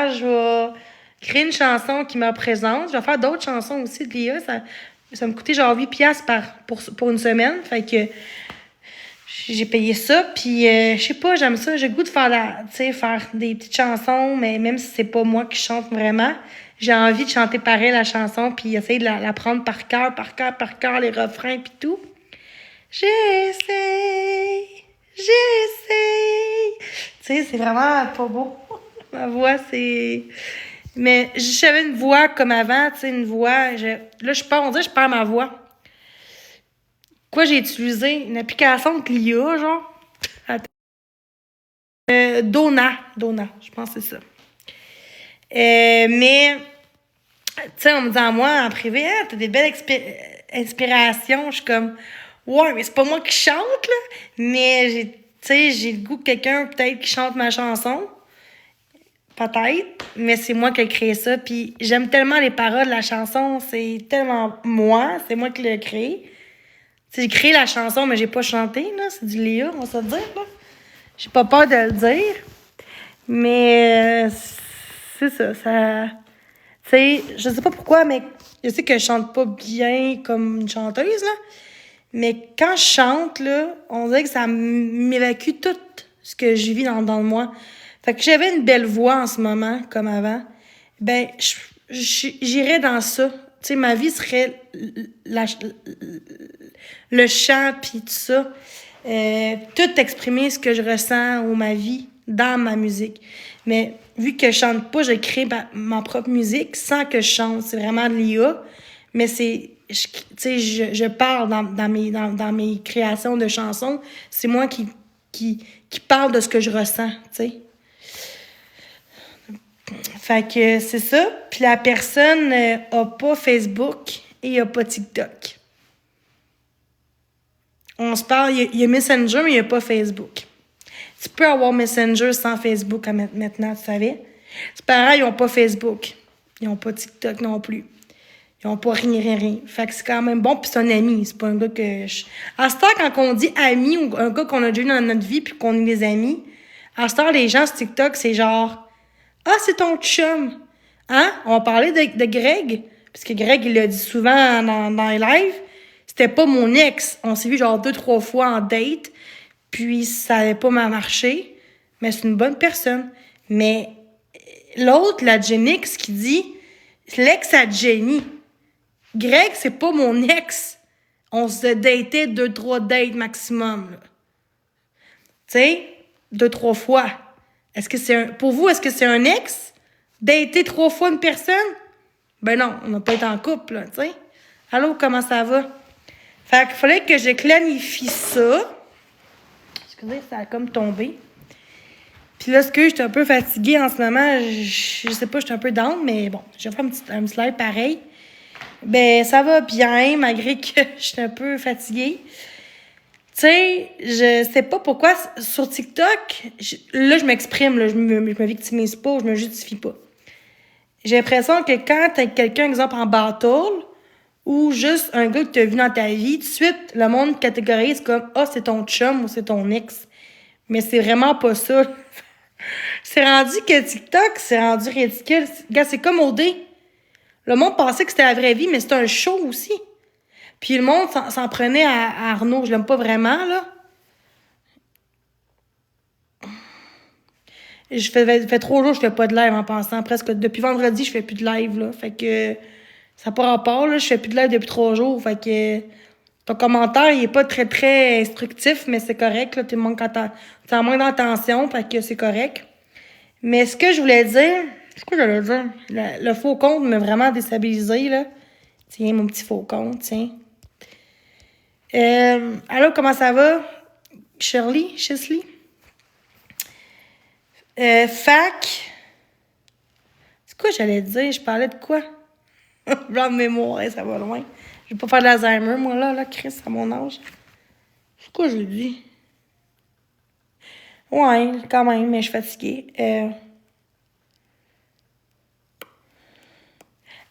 je vais créer une chanson qui me représente. Je vais faire d'autres chansons aussi de l'IA. Ça me coûtait genre 8 piastres pour une semaine. Fait que j'ai payé ça. Puis, je sais pas, j'aime ça. J'ai le goût de faire des petites chansons, mais même si c'est pas moi qui chante vraiment, j'ai envie de chanter pareil la chanson, puis essayer de la prendre par cœur, les refrains, puis tout. J'essaye, j'essaye. Tu sais, c'est vraiment pas beau. Ma voix, c'est... Mais j'avais une voix comme avant, tu sais, une voix... Là, on dirait que je perds ma voix. Quoi, j'ai utilisé une application de l'IA, genre. Attends. Dona, je pense que c'est ça. Mais, tu sais, on me dit à moi, en privé, ah, t'as des belles inspirations. Je suis comme, ouais, mais c'est pas moi qui chante, là. Mais, j'ai le goût que quelqu'un, peut-être, qui chante ma chanson. Peut-être, mais c'est moi qui ai créé ça. Puis j'aime tellement les paroles de la chanson. C'est tellement moi. C'est moi qui l'ai créé. T'sais, j'ai créé la chanson, mais j'ai pas chanté, là. C'est du Léa, on va se le dire, là. J'ai pas peur de le dire. Mais c'est ça. Tu sais, je sais pas pourquoi, mais je sais que je chante pas bien comme une chanteuse, là. Mais quand je chante, là, on dirait que ça m'évacue tout ce que je vis dans moi. Fait que j'avais une belle voix en ce moment, comme avant. Ben, j'irais dans ça. Tu sais, ma vie serait le chant, puis tout ça. Tout exprimer ce que je ressens ou ma vie dans ma musique. Mais vu que je chante pas, je crée ma propre musique sans que je chante. C'est vraiment de l'IA. Mais je parle dans mes créations de chansons. C'est moi qui parle de ce que je ressens, tu sais. Fait que c'est ça. Puis la personne a pas Facebook et a pas TikTok. On se parle, il y a Messenger, mais il n'y a pas Facebook. Tu peux avoir Messenger sans Facebook maintenant, tu savais? C'est pareil, ils n'ont pas Facebook. Ils n'ont pas TikTok non plus. Ils n'ont pas rien. Fait que c'est quand même bon, puis c'est un ami. C'est pas un gars que À ce temps, quand on dit ami ou un gars qu'on a déjà eu dans notre vie puis qu'on est des amis, à ce temps, les gens sur TikTok, c'est genre « Ah, c'est ton chum! » Hein? On va parler de Greg, parce que Greg, il l'a dit souvent dans les lives. C'était pas mon ex. On s'est vu genre 2-3 fois en date, puis ça n'avait pas marché. Mais c'est une bonne personne. Mais l'autre, la Genix, qui dit l'ex à Jenny. Greg, c'est pas mon ex. On se datait 2-3 dates maximum. Tu sais, 2-3 fois. Pour vous, est-ce que c'est un ex? Dater 3 fois une personne? Ben non, on n'a pas été en couple, là, tu sais. Allô, comment ça va? Fait qu'il fallait que je clarifie ça. Excusez, ça a comme tombé. Puis là, je suis un peu fatiguée en ce moment. Je sais pas, je suis un peu down, mais bon, je vais faire un petit live pareil. Ben, ça va bien, malgré que je suis un peu fatiguée. Tu sais, je sais pas pourquoi, sur TikTok, là, je m'exprime, là, je me victimise pas, je me justifie pas. J'ai l'impression que quand t'as quelqu'un, exemple, en battle, ou juste un gars que t'as vu dans ta vie, tout de suite, le monde catégorise comme « Ah, c'est ton chum » ou « C'est ton ex ». Mais c'est vraiment pas ça. C'est rendu que TikTok, c'est rendu ridicule. Gars, c'est comme OD. Le monde pensait que c'était la vraie vie, mais c'est un show aussi. Puis le monde s'en prenait à Arnaud. Je l'aime pas vraiment, là. Fait 3 jours que je fais pas de live en passant. Presque depuis vendredi, je fais plus de live, là. Fait que ça n'a pas rapport, là. Je fais plus de live depuis 3 jours. Fait que ton commentaire, il est pas très, très instructif, mais c'est correct, là. T'es en manque d'attention, fait que c'est correct. Mais ce que je voulais dire, c'est quoi que j'allais dire? Le faux compte m'a vraiment déstabilisé, là. Tiens, mon petit faux compte, tiens. Allô, comment ça va? Chesley? Fac. C'est quoi j'allais dire? Je parlais de quoi? Blanc de mémoire, ça va loin. Je vais pas faire de l'Alzheimer, moi, là, Chris, à mon âge. C'est quoi je dis? Ouais, quand même, mais je suis fatiguée.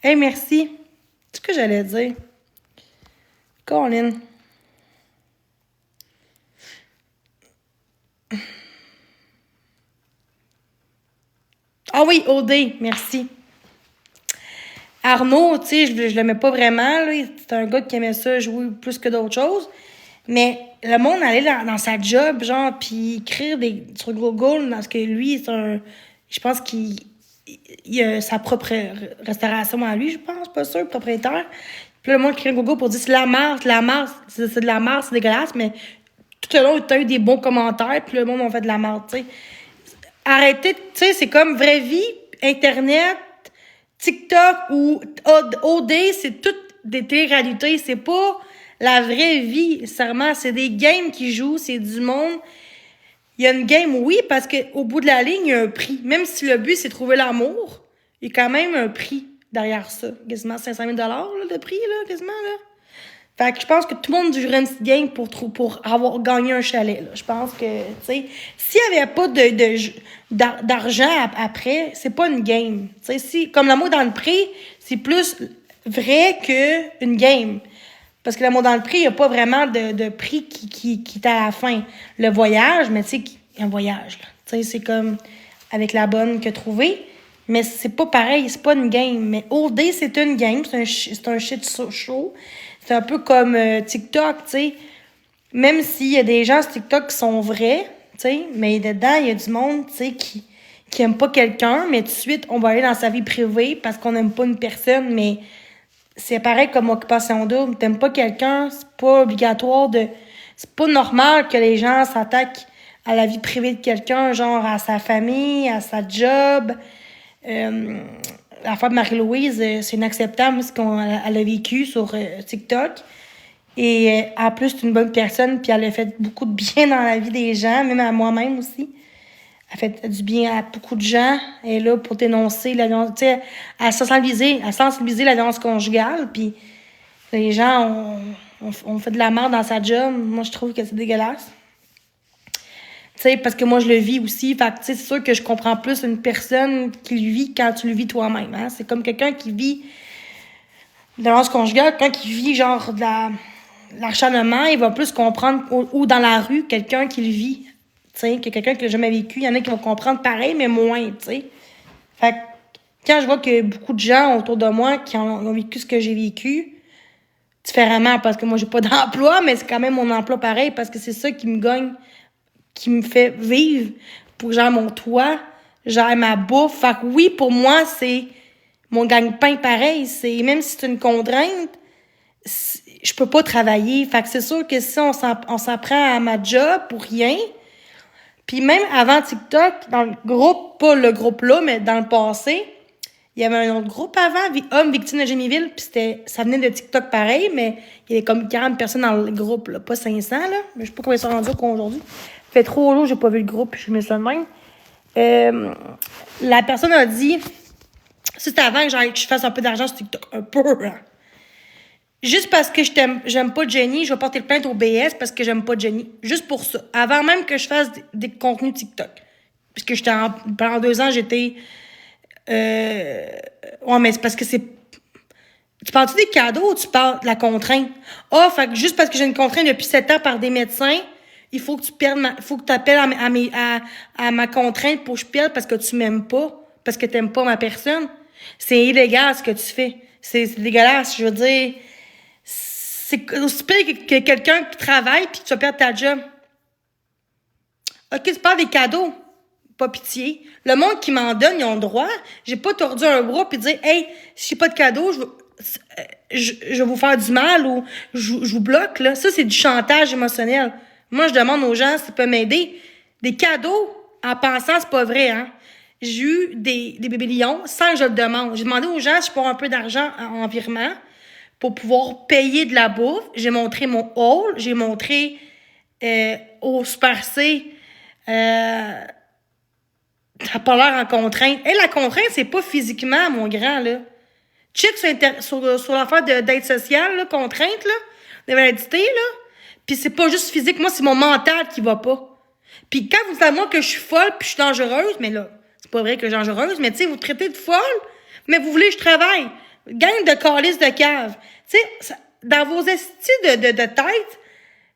Hey, merci. C'est ce que j'allais dire? Colin. Ah Ah oui, OD, merci. Arnaud, tu sais, je l'aimais pas vraiment, là. C'était un gars qui aimait ça jouer plus que d'autres choses. Mais le monde allait dans sa job, genre, puis écrire sur Google, parce que lui, je pense qu'il a sa propre restauration à lui, je pense, pas sûr, propriétaire. Puis là, le monde écrit Google pour dire c'est de la marde, c'est de la marde, c'est dégueulasse, mais tout le long, tu as eu des bons commentaires, puis le monde a fait de la marde, tu sais. Arrêtez, tu sais, c'est comme vraie vie, Internet, TikTok ou OD, c'est toutes des télé-réalités, c'est pas la vraie vie, nécessairement. C'est des games qui jouent, c'est du monde. Il y a une game, oui, parce qu'au bout de la ligne, il y a un prix. Même si le but, c'est de trouver l'amour, il y a quand même un prix derrière ça. Quasiment 500 000 là, de prix, là, quasiment, là. Fait que je pense que tout le monde jouerait une petite game pour avoir gagné un chalet, là. Je pense que, tu sais, s'il y avait pas d'argent après, c'est pas une game. Tu sais, comme l'amour dans le prix, c'est plus vrai qu'une game. Parce que l'amour dans le prix, il n'y a pas vraiment de prix qui est à la fin. Le voyage, mais tu sais, un voyage, là. Tu sais, c'est comme avec la bonne que trouver. Mais c'est pas pareil, c'est pas une game. Mais OD, c'est une game, c'est un shit show. C'est un peu comme TikTok, tu sais. Même s'il y a des gens sur TikTok qui sont vrais, tu sais, mais dedans, il y a du monde, tu sais, qui aime pas quelqu'un, mais tout de suite, on va aller dans sa vie privée parce qu'on n'aime pas une personne, mais c'est pareil comme Occupation Double. T'aimes pas quelqu'un, c'est pas obligatoire c'est pas normal que les gens s'attaquent à la vie privée de quelqu'un, genre à sa famille, à sa job. L'affaire de Marie-Louise, c'est inacceptable ce qu'elle a vécu sur TikTok. Et en plus, c'est une bonne personne, puis elle a fait beaucoup de bien dans la vie des gens, même à moi-même aussi. Elle fait du bien à beaucoup de gens. Elle est là pour dénoncer la violence, tu sais, à sensibiliser la violence conjugale. Puis les gens ont fait de la merde dans sa job. Moi, je trouve que c'est dégueulasse. Tu sais, parce que moi, je le vis aussi. Fait que, tu sais, c'est sûr que je comprends plus une personne qui le vit quand tu le vis toi-même. Hein? C'est comme quelqu'un qui vit de la violence conjugale, quelqu'un qui vit genre de l'acharnement, il va plus comprendre, ou dans la rue, quelqu'un qui le vit. Tu sais, que quelqu'un qui l'a jamais vécu, il y en a qui vont comprendre pareil, mais moins, tu sais. Fait que quand je vois que beaucoup de gens autour de moi qui ont vécu ce que j'ai vécu, différemment, parce que moi, j'ai pas d'emploi, mais c'est quand même mon emploi pareil, parce que c'est ça qui me gagne, qui me fait vivre, pour que j'aie mon toit, j'aie ma bouffe. Fait que oui, pour moi, c'est mon gagne-pain pareil. C'est, même si c'est une contrainte, je peux pas travailler. Fait que c'est sûr que si on s'en prend à ma job pour rien. Puis même avant TikTok, dans le groupe, pas le groupe là, mais dans le passé, il y avait un autre groupe avant, Hommes victimes de Jamiville, puis ça venait de TikTok pareil, mais il y avait comme 40 personnes dans le groupe, là, pas 500, là. Mais je sais pas combien ils sont rendus aujourd'hui. Ça fait trop long, j'ai pas vu le groupe, puis je me suis dit de même. La personne a dit, c'était avant que je fasse un peu d'argent sur TikTok, un peu, hein. Juste parce que j'aime pas Jenny, je vais porter plainte au BS parce que j'aime pas Jenny. Juste pour ça. Avant même que je fasse des contenus TikTok. Parce que pendant 2 ans, j'étais... Ouais, mais c'est parce que c'est... Tu parles-tu des cadeaux ou tu parles de la contrainte? Fait que juste parce que j'ai une contrainte depuis 7 ans par des médecins, il faut que tu faut que tu appelles à ma contrainte pour que je perde parce que tu m'aimes pas, parce que t'aimes pas ma personne. C'est illégal ce que tu fais. C'est dégueulasse, je veux dire... C'est aussi pire que quelqu'un qui travaille puis que tu vas perdre ta job. OK, tu parles des cadeaux. Pas pitié. Le monde qui m'en donne, ils ont le droit. J'ai pas tordu un bras puis dire, hey, si j'ai pas de cadeau, je vais vous faire du mal ou je vous bloque, là. Ça, c'est du chantage émotionnel. Moi, je demande aux gens s'ils peuvent m'aider. Des cadeaux, en pensant, c'est pas vrai, hein. J'ai eu des bébés lions sans que je le demande. J'ai demandé aux gens si je peux avoir un peu d'argent en virement pour pouvoir payer de la bouffe. J'ai montré mon haul. J'ai montré au Super C t'as pas l'air en contrainte. La contrainte, c'est pas physiquement, mon grand, là. Check sur l'affaire d'aide sociale, là, contrainte, là, de validité, là. Puis c'est pas juste physique. Moi, c'est mon mental qui va pas. Puis quand vous savez moi que je suis folle puis je suis dangereuse, mais là, c'est pas vrai que je suis dangereuse, mais tu sais, vous traitez de folle, mais vous voulez que je travaille. Gang de calices de cave. Tu sais, dans vos estis de tête,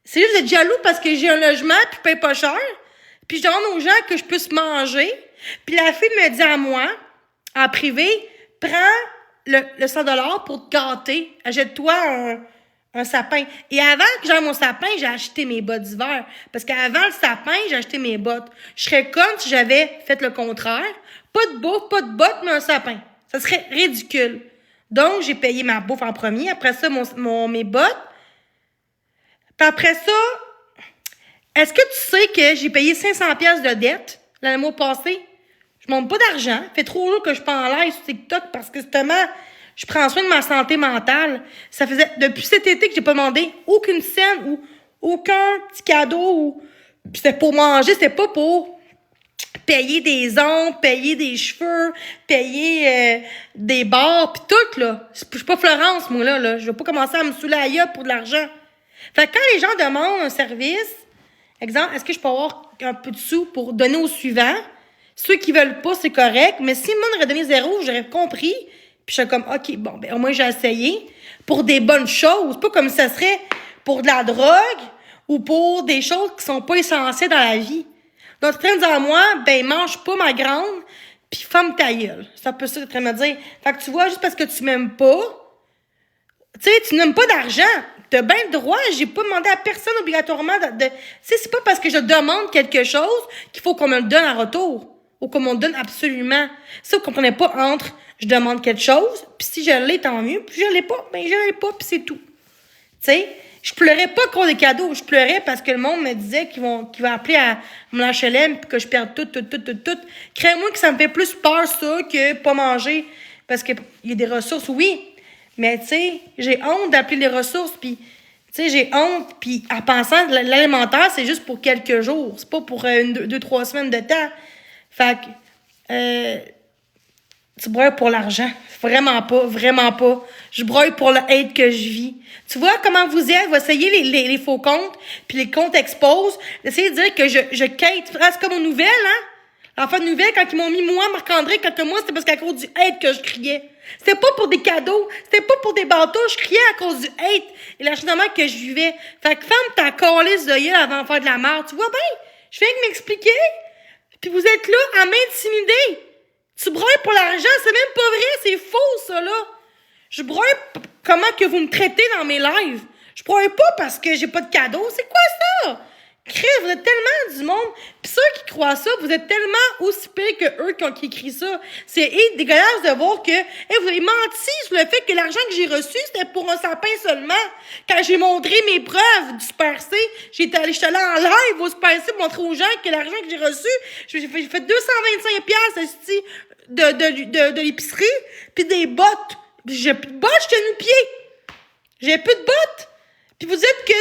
c'est juste d'être jaloux parce que j'ai un logement puis je paye pas cher. Puis je demande aux gens que je puisse manger. Puis la fille me dit à moi, en privé, prends le 100 $ pour te gâter. Achète-toi un sapin. Et avant que j'aie mon sapin, j'ai acheté mes bottes d'hiver. Parce qu'avant le sapin, j'ai acheté mes bottes. Je serais comme si j'avais fait le contraire. Pas de bouffe, pas de bottes, mais un sapin. Ça serait ridicule. Donc, j'ai payé ma bouffe en premier. Après ça, mes bottes. Puis après ça, est-ce que tu sais que j'ai payé 500$ de dette l'année mois passé? Je monte pas d'argent. Ça fait 3 jours que je suis pas en live sur TikTok parce que justement, je prends soin de ma santé mentale. Ça faisait depuis cet été que j'ai pas demandé aucune scène ou aucun petit cadeau. Puis c'était pour manger, c'était pas pour payer des ongles, payer des cheveux, payer des bars, pis tout, là. Je suis pas Florence, moi, là. Je vais pas commencer à me saouler à gueule pour de l'argent. Fait que quand les gens demandent un service, exemple, est-ce que je peux avoir un peu de sous pour donner au suivant? Ceux qui veulent pas, c'est correct, mais si le monde aurait donné 0, j'aurais compris. Puis je suis comme, OK, bon, ben au moins j'ai essayé pour des bonnes choses, pas comme ça serait pour de la drogue ou pour des choses qui sont pas essentielles dans la vie. Donc, tu es en train de dire à moi, ben mange pas ma grande, puis ferme ta gueule. C'est un peu ça que tu es en train de me dire. Fait que tu vois, juste parce que tu m'aimes pas, tu sais, tu n'aimes pas d'argent. T'as bien le droit, j'ai pas demandé à personne obligatoirement de tu sais, c'est pas parce que je demande quelque chose qu'il faut qu'on me le donne en retour. Ou qu'on me le donne absolument. Ça, vous comprenez pas entre je demande quelque chose, puis si je l'ai, tant mieux, puis je l'ai pas, ben je l'ai pas, puis c'est tout. Tu sais, je pleurais pas contre des cadeaux, je pleurais parce que le monde me disait qu'ils vont appeler à mon HLM puis que je perde tout. Crée-moi que ça me fait plus peur ça que pas manger parce que il y a des ressources, oui, mais tu sais, j'ai honte d'appeler les ressources puis tu sais, j'ai honte puis en pensant que l'alimentaire c'est juste pour quelques jours, c'est pas pour 2-3 semaines de temps. Fait que tu broyes pour l'argent. Vraiment pas, vraiment pas. Je broye pour le hate que je vis. Tu vois comment vous êtes? Vous essayez les faux comptes, puis les comptes exposent. Essayez de dire que je quête. C'est comme aux nouvelles, hein? L'enfant de nouvelles, quand ils m'ont mis moi, Marc-André, quelques mois, c'était parce qu'à cause du hate que je criais. C'était pas pour des cadeaux. C'était pas pour des bateaux. Je criais à cause du hate et l'acharnement que je vivais. Fait que ferme ta calisse de gueule avant de faire de la merde. Tu vois bien? Je viens de m'expliquer. Puis vous êtes là à m'intimider. Tu broyes pour l'argent, c'est même pas vrai, c'est faux, ça, là. Je broye comment que vous me traitez dans mes lives. Je broye pas parce que j'ai pas de cadeau. C'est quoi ça? Crée, vous êtes tellement du monde. Pis ceux qui croient ça, vous êtes tellement aussi pire que eux qui écrit ça. C'est dégueulasse de voir que vous avez menti sur le fait que l'argent que j'ai reçu, c'était pour un sapin seulement. Quand j'ai montré mes preuves du Super C, j'étais allée en live au Super C pour montrer aux gens que l'argent que j'ai reçu, j'ai fait 225$ de l'épicerie, puis des bottes. J'ai plus de bottes, j'étais nu-pied. J'ai plus de bottes. Puis vous dites que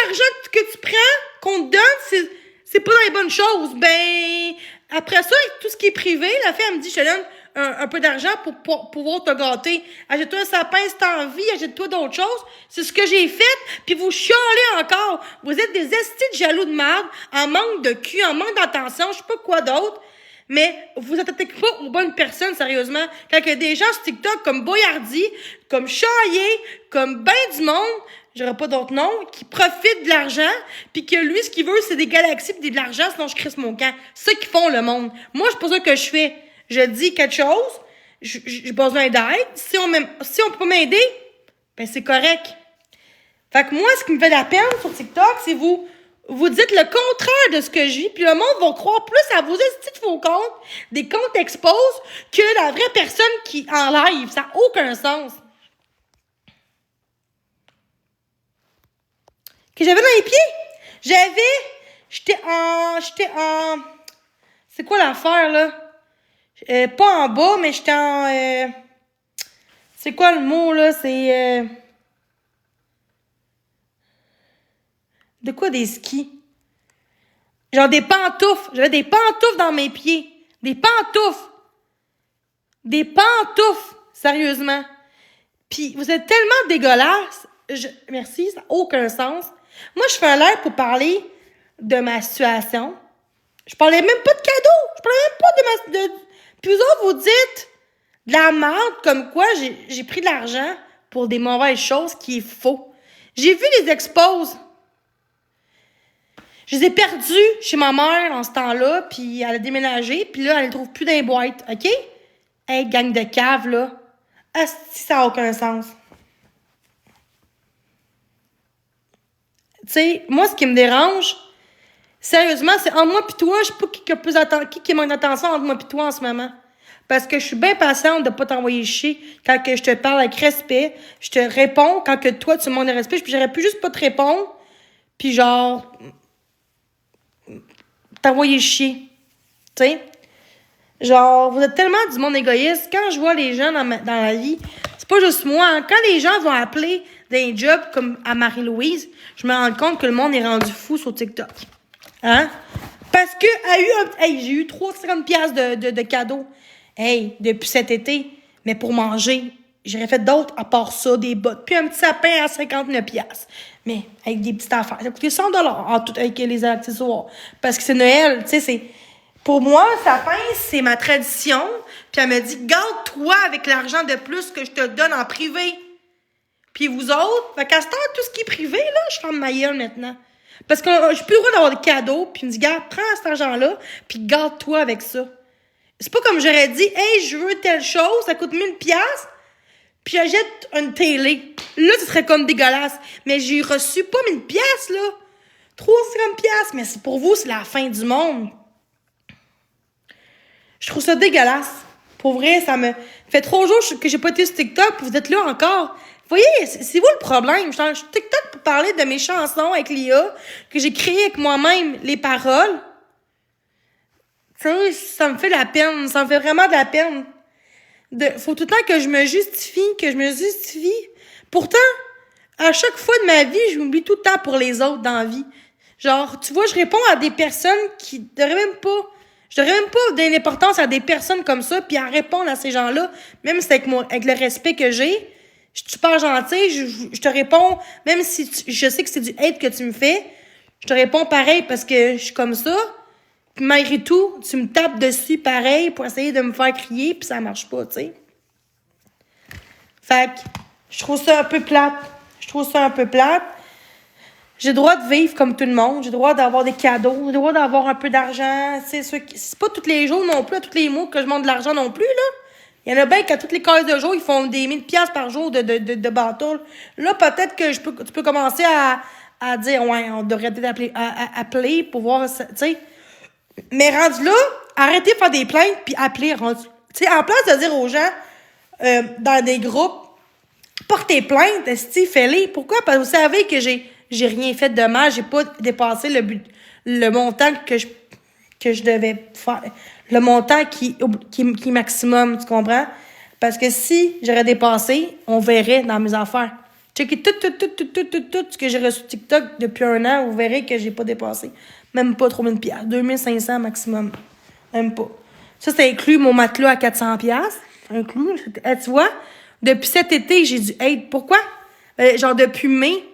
l'argent que tu prends, qu'on te donne, c'est pas dans les bonnes choses. Ben, après ça, avec tout ce qui est privé, la fille, elle me dit, je te donne un peu d'argent pour pouvoir te gâter. Achète-toi un sapin si t'as envie, achète-toi d'autres choses. C'est ce que j'ai fait, puis vous chialez encore. Vous êtes des estis de jaloux de merde, en manque de cul, en manque d'attention, je sais pas quoi d'autre. Mais vous attaquez pas aux bonnes personnes, sérieusement. Quand il y a des gens sur TikTok comme Boyardi, comme Chaillé, comme ben du monde, j'aurais pas d'autres noms, qui profitent de l'argent, puis que lui, ce qu'il veut, c'est des galaxies pis de l'argent, sinon je crisse mon camp. C'est ça qu'ils font, le monde. Moi, c'est pas ça que je fais. Je dis quelque chose, j'ai besoin d'aide. Si on peut pas m'aider, ben c'est correct. Fait que moi, ce qui me fait de la peine sur TikTok, c'est vous dites le contraire de ce que je vis, puis le monde va croire plus à vos estis de faux comptes, des comptes exposent, que la vraie personne qui en live. Ça n'a aucun sens. Que j'avais dans les pieds? J'étais en, c'est quoi l'affaire, là? Pas en bas, mais j'étais en, c'est quoi le mot, là? C'est, de quoi des skis? Genre des pantoufles. J'avais des pantoufles dans mes pieds. Des pantoufles. Des pantoufles. Sérieusement. Puis vous êtes tellement dégueulasse. Merci, ça n'a aucun sens. Moi, je fais un live pour parler de ma situation. Je parlais même pas de cadeaux. Je parlais même pas de Puis vous autres, vous dites de la merde comme quoi j'ai pris de l'argent pour des mauvaises choses qui est faux. J'ai vu les exposes. Je les ai perdus chez ma mère en ce temps-là, puis elle a déménagé, puis là, elle les trouve plus dans les boîtes, OK? Hey, gang de cave, là. Asti, ça n'a aucun sens. Tu sais, moi, ce qui me dérange, sérieusement, c'est entre moi pis toi, je sais pas qui manque d'attention entre moi pis toi en ce moment. Parce que je suis bien patiente de pas t'envoyer chier quand que je te parle avec respect. Je te réponds quand que toi, tu me manques de respect. Puis j'aurais pu juste pas te répondre. Puis genre, t'envoyer chier. Tu sais? Genre, vous êtes tellement du monde égoïste. Quand je vois les gens dans la vie, c'est pas juste moi. Hein. Quand les gens vont appeler d'un job comme à Marie-Louise, je me rends compte que le monde est rendu fou sur TikTok. Hein? Parce que j'ai eu 350 pièces de cadeaux. Hey, depuis cet été. Mais pour manger, j'aurais fait d'autres à part ça, des bottes. Puis un petit sapin à 59 pièces. Mais avec des petites affaires. Ça a coûté 100 en tout avec les accessoires. Parce que c'est Noël, tu sais, c'est... Pour moi, sapin, c'est ma tradition. Puis elle me dit, garde-toi avec l'argent de plus que je te donne en privé. Puis vous autres, fait qu'à ce temps, tout ce qui est privé, là, je ferme ma gueule maintenant. Parce que j'ai plus le droit d'avoir des cadeaux. Puis il me dit, garde, prends cet argent-là, puis garde-toi avec ça. C'est pas comme j'aurais dit, hey, je veux telle chose, ça coûte 1000 pièces, puis j'achète une télé. Là, ce serait comme dégueulasse. Mais j'ai reçu pas 1000 pièces, là. 350 pièces. Mais c'est pour vous, c'est la fin du monde. Je trouve ça dégueulasse. Pour vrai, ça me fait 3 jours que j'ai pas été sur TikTok, puis vous êtes là encore. Vous voyez, c'est vous le problème. Je suis sur TikTok pour parler de mes chansons avec l'IA, que j'ai créé avec moi-même les paroles. Tu sais, ça me fait la peine. Ça me fait vraiment de la peine. Faut tout le temps que je me justifie. Pourtant, à chaque fois de ma vie, je m'oublie tout le temps pour les autres dans la vie. Genre, tu vois, je réponds à des personnes qui devraient même pas... Je devrais même pas donner l'importance à des personnes comme ça, puis à répondre à ces gens-là, même si c'est avec le respect que j'ai. Je suis super gentille, je te réponds, même si je sais que c'est du hate que tu me fais, je te réponds pareil parce que je suis comme ça. Puis malgré tout, tu me tapes dessus pareil pour essayer de me faire crier, puis ça marche pas, tu sais. Fait que je trouve ça un peu plate. J'ai le droit de vivre comme tout le monde. J'ai le droit d'avoir des cadeaux. J'ai le droit d'avoir un peu d'argent. C'est pas tous les jours non plus, à tous les mois que je demande de l'argent non plus, là. Il y en a bien qu'à toutes les cases de jour, ils font des 1000 piastres par jour de bateau. Là, peut-être que tu peux commencer à dire, ouais, on devrait peut-être appeler pour voir, tu sais. Mais rendu là, arrêtez de faire des plaintes puis appeler. Tu sais, en place de dire aux gens, dans des groupes, portez plainte, fais-les. Pourquoi? Parce que vous savez que j'ai rien fait de mal, j'ai pas dépassé le montant que je devais faire, le montant qui est maximum, tu comprends? Parce que si j'aurais dépassé, on verrait dans mes affaires. Checkez tout ce que j'ai reçu TikTok depuis 1 an, vous verrez que j'ai pas dépassé. Même pas 3000 $, 2500 maximum. Même pas. Ça inclut mon matelas à 400 $. Inclus. Tu vois? Depuis cet été, j'ai dû être. Pourquoi? Genre depuis mai,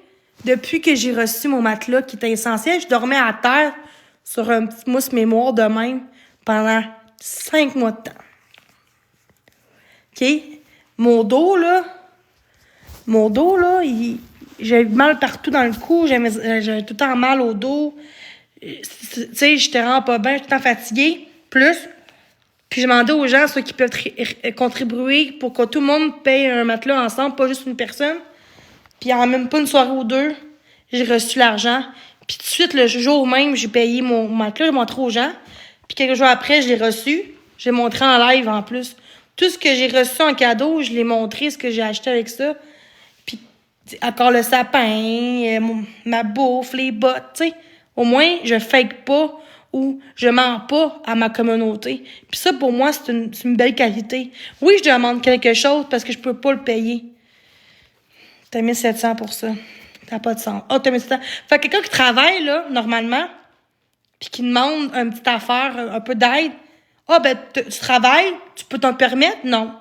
depuis que j'ai reçu mon matelas qui était essentiel, je dormais à terre sur un petit mousse mémoire de même pendant 5 mois de temps. OK? Mon dos, là, j'avais mal partout dans le cou, j'avais tout le temps mal au dos. Tu sais, j'étais vraiment pas bien, j'étais tout le temps fatiguée. Puis je demandais aux gens, ceux qui peuvent contribuer pour que tout le monde paye un matelas ensemble, pas juste une personne. Puis en même pas une soirée ou deux, j'ai reçu l'argent. Puis tout de suite, le jour même, j'ai payé mon matelas, j'ai montré aux gens. Puis quelques jours après, je l'ai reçu. J'ai montré en live en plus. Tout ce que j'ai reçu en cadeau, je l'ai montré, ce que j'ai acheté avec ça. Puis encore le sapin, ma bouffe, les bottes, tu sais. Au moins, je fake pas ou je mens pas à ma communauté. Puis ça, pour moi, c'est une belle qualité. Oui, je demande quelque chose parce que je peux pas le payer. T'as 1700 pour ça. T'as pas de sens. Ah, t'as 1700. Fait que quelqu'un qui travaille, là, normalement, puis qui demande une petite affaire, un peu d'aide, tu travailles, tu peux t'en permettre? Non.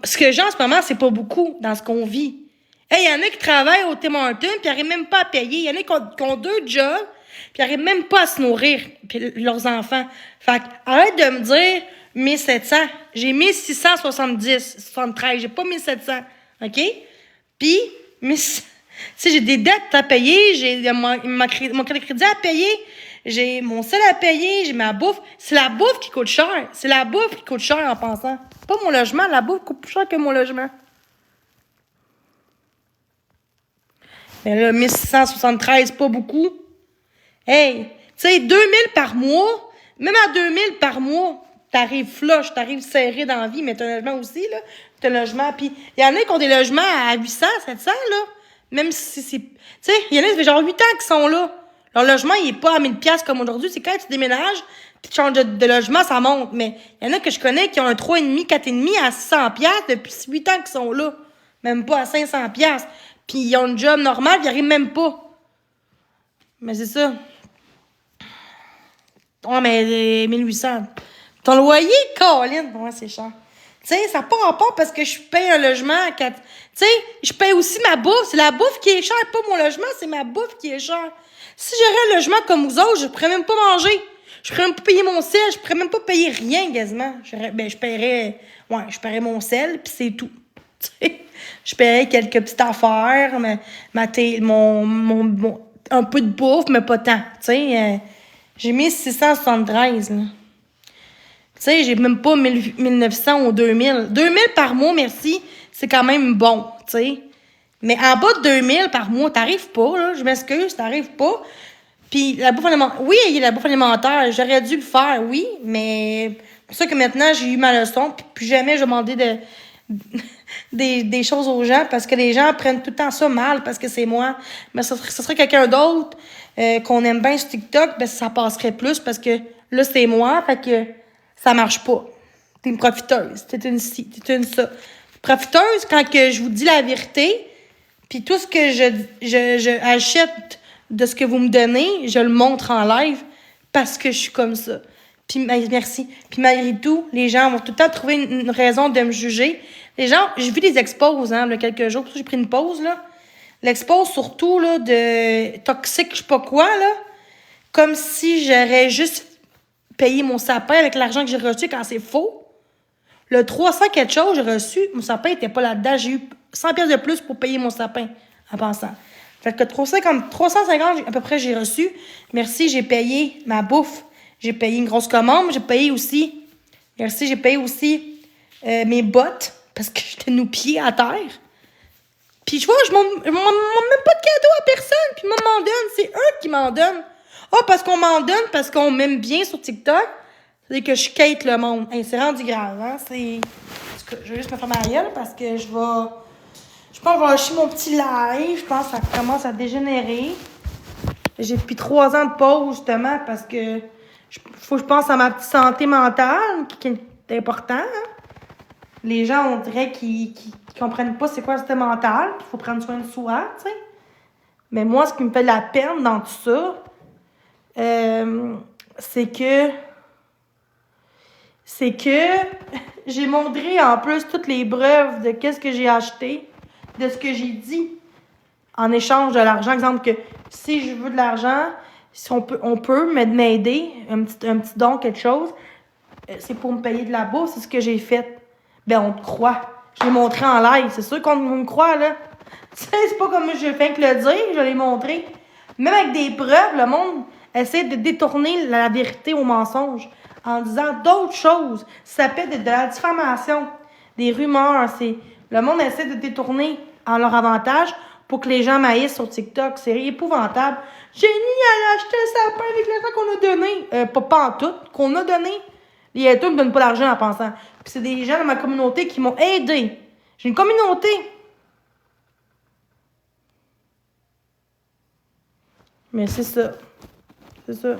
Ce que j'ai en ce moment, c'est pas beaucoup dans ce qu'on vit. Hey, il y en a qui travaillent au Tim Hortons, puis ils n'arrivent même pas à payer. Il y en a qui ont 2 jobs, puis ils n'arrivent même pas à se nourrir, puis leurs enfants. Fait que, arrête de me dire 1700. J'ai 1673. J'ai pas 1700. OK? Puis, Tu sais, j'ai des dettes à payer, j'ai mon crédit de crédit à payer, j'ai mon sel à payer, j'ai ma bouffe. C'est la bouffe qui coûte cher. C'est la bouffe qui coûte cher en pensant. Pas mon logement, la bouffe coûte plus cher que mon logement. Mais là, 1673, pas beaucoup. Hey, tu sais, 2000 par mois, même à 2000 par mois, t'arrives flush, t'arrives serré dans la vie, mais t'as un logement aussi, là. T'as un logement, puis il y en a qui ont des logements à 800, 700, là. Même si c'est... Tu sais, il y en a qui fait genre 8 ans qui sont là. Leur logement, il est pas à 1000 piastres comme aujourd'hui. C'est quand tu déménages, puis tu changes de logement, ça monte. Mais il y en a que je connais qui ont un 3,5, 4,5 à 600 piastres depuis 8 ans qu'ils sont là. Même pas à 500 piastres. Puis ils ont un job normal, puis ils arrivent même pas. Mais c'est ça. Ouais, mais 1800. Ton loyer, Colin, ouais, c'est cher. Tu sais, ça n'a pas rapport parce que je paye un logement à 4... Tu sais, je paye aussi ma bouffe. C'est la bouffe qui est chère, pas mon logement, c'est ma bouffe qui est chère. Si j'aurais un logement comme vous autres, je pourrais même pas manger. Je pourrais même pas payer mon sel, je pourrais même pas payer rien, quasiment. Je paierais... Ouais, je paierais mon sel, puis c'est tout. Tu sais, je paierais quelques petites affaires, un peu de bouffe, mais pas tant. Tu sais, j'ai mis 673, là. Tu sais, j'ai même pas 1900 ou 2000. 2000 par mois, merci, c'est quand même bon, tu sais. Mais en bas de 2000 par mois, t'arrives pas, là. Je m'excuse, t'arrives pas. Puis la bouffe alimentaire, oui, il y a la bouffe alimentaire, j'aurais dû le faire, oui, mais c'est pour ça que maintenant, j'ai eu ma leçon, puis plus jamais je vais demander des choses aux gens, parce que les gens prennent tout le temps ça mal, parce que c'est moi. Mais ce serait quelqu'un d'autre qu'on aime bien sur TikTok, ben ça passerait plus, parce que là, c'est moi, fait que ça marche pas. T'es une profiteuse, t'es une ci, t'es une ça. Profiteuse, quand que je vous dis la vérité, puis tout ce que je achète de ce que vous me donnez, je le montre en live parce que je suis comme ça. Puis merci. Puis malgré tout, les gens vont tout le temps trouver une raison de me juger. Les gens, j'ai vu des expos, là, quelques jours, pour ça j'ai pris une pause, là. L'expose surtout, là, de toxique, je sais pas quoi, là. Comme si j'aurais juste payé mon sapin avec l'argent que j'ai reçu quand c'est faux. Le 300 quelque chose, j'ai reçu, mon sapin était pas là-dedans. J'ai eu 100 pièces de plus pour payer mon sapin, en pensant. Fait que 350 à peu près, j'ai reçu. Merci, j'ai payé ma bouffe. J'ai payé une grosse commande. J'ai payé aussi, mes bottes, parce que j'étais nu-pieds à terre. Puis je vois, je m'en même pas de cadeau à personne. Puis moi, m'en donne. C'est eux qui m'en donnent. Parce qu'on m'en donne, parce qu'on m'aime bien sur TikTok. C'est que je quête le monde. Hey, c'est rendu grave, hein? Je vais juste me faire ma gueule parce que je pense que je vais lâcher mon petit live. Je pense que ça commence à dégénérer. J'ai depuis 3 ans de pause, justement, parce que faut que je pense à ma petite santé mentale, qui est important. Hein? Les gens, on dirait qu'ils comprennent pas c'est quoi la santé mentale, puis il faut prendre soin de soi, tu sais. Mais moi, ce qui me fait de la peine dans tout ça, c'est que j'ai montré en plus toutes les preuves de qu'est-ce que j'ai acheté, de ce que j'ai dit en échange de l'argent. Exemple que si je veux de l'argent, si on peut m'aider, un petit don, quelque chose, c'est pour me payer de la bourse, c'est ce que j'ai fait. Ben on te croit. Je l'ai montré en live, c'est sûr qu'on me croit, là. Tu sais, c'est pas comme je fais que le dire, je l'ai montré. Même avec des preuves, le monde essaie de détourner la vérité au mensonge en disant d'autres choses. Ça s'appelle de la diffamation, des rumeurs. Le monde essaie de détourner en leur avantage pour que les gens m'haïssent sur TikTok. C'est épouvantable. Jenny, elle a acheté un sapin avec l'argent qu'on a donné. Pas en tout, qu'on a donné. Les haters ne me donnent pas l'argent en pensant. Puis c'est des gens de ma communauté qui m'ont aidé. J'ai une communauté. Mais c'est ça. C'est ça.